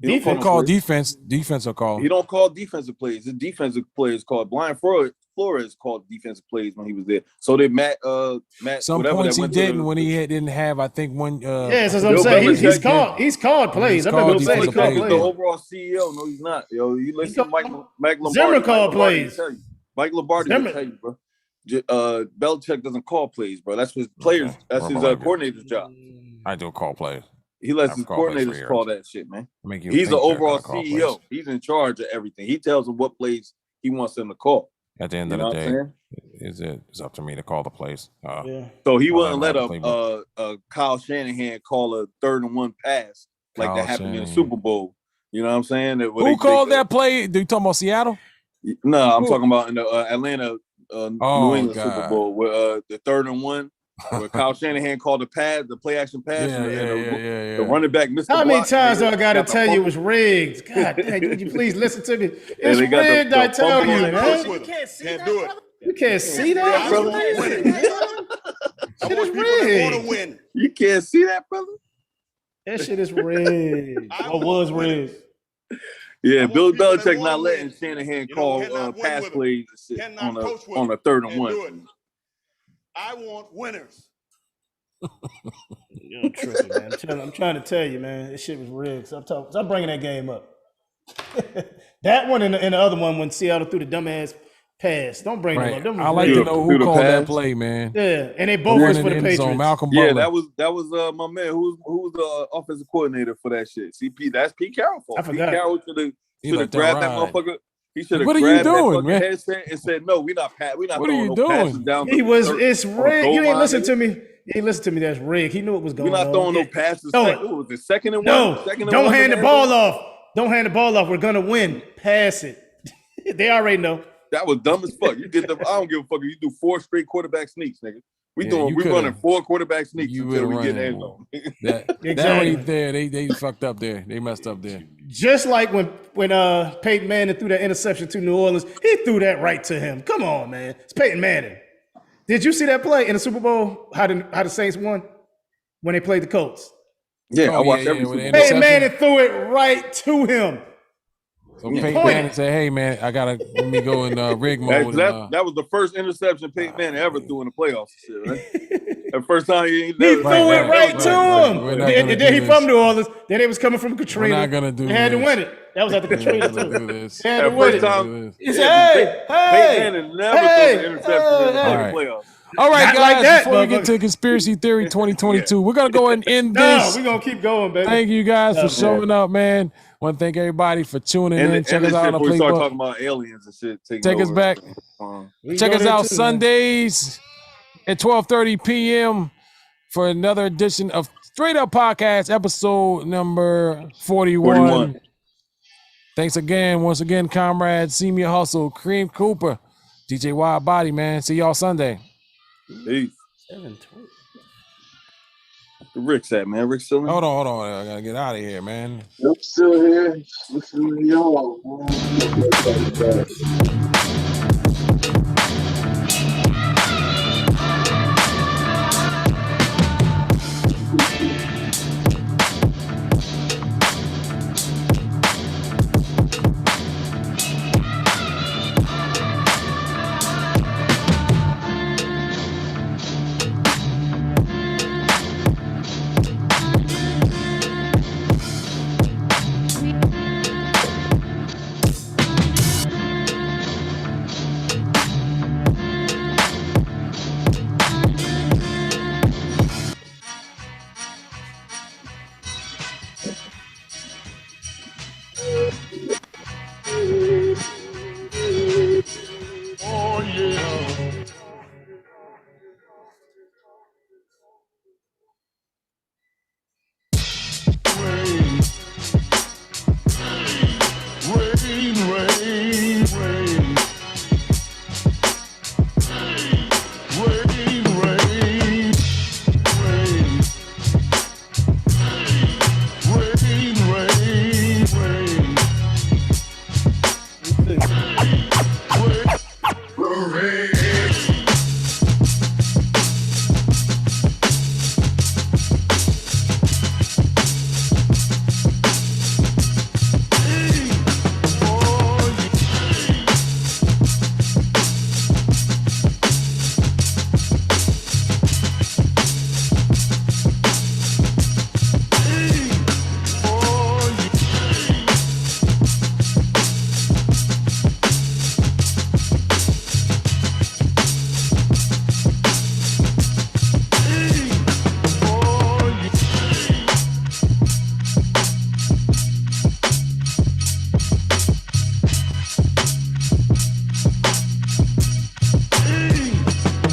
He Defense. Don't call plays. defense. Defense will call. He don't call defensive plays. His defensive plays called. Brian Flores called defensive plays when he was there. So did Matt. Some whatever points that he went to didn't the- when he didn't have. I think one. Yeah, that's what I'm Bill saying. He's Belichick called plays. He's I remember him called saying he defensive called He's plays. the plays. overall CEO. No, he's not. Yo, you listen to Mike Lombardi. Zimmer called Mike Lombardi plays. tell you. Mike Lombardi will tell you, bro. Belichick doesn't call plays, bro. That's his players. Okay. That's his Well, coordinator's job. I do call plays. He lets I've his called plays for coordinators years. call that shit, man. Make you He's think the they're overall gonna call CEO. plays. He's in charge of everything. He tells them what plays he wants them to call. At the end You of know the what I'm day, saying? it's up to me to call the plays. Yeah. So he I'll wouldn't have let a playbook. a Kyle Shanahan call a 3rd and 1 pass like Kyle that happened in the Shanahan. Super Bowl. You know what I'm saying? Who called that play? Do you talking about Seattle? No, I'm Who? talking about in the Atlanta, New England Super God. Bowl where the 3rd and 1, where Kyle Shanahan called the play action pass, Yeah, and the running back missed How the many block, times do and I got to got the tell you it fumble. was rigged? God dang, would you please listen to me? It's they got the- rigged, the I tell fumble you, on the man. Can't do it. You can't see that? I That's want crazy, winners. man. I Shit want is people that rigged. want to win. You can't see that, brother? That shit is rigged. I Or was want rigged. Yeah, I want Bill people that Belichick wanna not letting win. Shanahan You know, call cannot win pass with him. plays and shit Cannot coach with on him. a 3rd and Can't 1. do it. I want winners. You're tripping, man. I'm trying to tell you, man. This shit was rigged. Stop bringing that game up. That one and the other one when Seattle threw the dumbass pass. Don't bring them Right. up. Them I was like rigged. to know Through who the called that pass. play, man. Yeah, and they both One was in for the the end Patriots. zone, Malcolm Yeah, Butler. that was my man who was the offensive coordinator for that shit. CP, that's Pete Carroll fault. I forgot. Pete Carroll He should let have that grabbed that ride. motherfucker. He should have What are you grabbed that doing, fucking man? headset and said, "No, we not What are throwing you no doing? passes down." It's on the rigged. goal You ain't line, listen nigga. to me. You ain't listen to me. That's rigged. He knew what was going We're on. not throwing no Yeah. passes. No. What was it? 2nd and 1. No, 2nd and don't 1 hand in the ball end zone? off. Don't hand the ball off. We're gonna win. Pass it. They already know. That was dumb as fuck. You get the. I don't give a fuck if you do 4 straight quarterback sneaks, nigga. We you running 4 quarterback sneaks you until we would've get in the run end zone. That Exactly. right there, they fucked up there. They messed up there. Just like when Peyton Manning threw that interception to New Orleans, he threw that right to him. Come on, man. It's Peyton Manning. Did you see that play in the Super Bowl? How the Saints won when they played the Colts? Yeah, Oh, I watched yeah, every with Super the Bowl. Peyton interception. Manning threw it right to him. So Yeah. Peyton Manning said, "Hey man, let me go in rig mode." That was the first interception Peyton Manning ever threw in the playoffs. Shit, right? The first time he He threw it right to him. We're not And gonna then he do from this. New Orleans. Then it was coming from Katrina. We're not gonna do They had to this. win it. That was after Katrina We're too. gonna do this. They had to That win first it. time, He said, Peyton hey, Manning never hey, threw an interception in the hey. playoffs. All right, Not guys. like that, before we get motherfucker. to Conspiracy Theory 2022, we're gonna go and end No, this. we're going to keep going, baby. Thank you guys for man. showing up, man. Want to thank everybody for tuning in. Check us out on the we start Playbook. talking about aliens and shit. Take us back. We Check go us there out too, man. Sundays at 12:30 p.m. for another edition of Straight Up Podcast, episode number 41. Thanks again, once again, comrades. See Me Hustle, Cream Cooper, DJ Wild Body, man. See y'all Sunday. Peace. 720. The Rick's at, man. Rick's still in? Hold on. I gotta get out of here, man. I'm still here. Listen to y'all.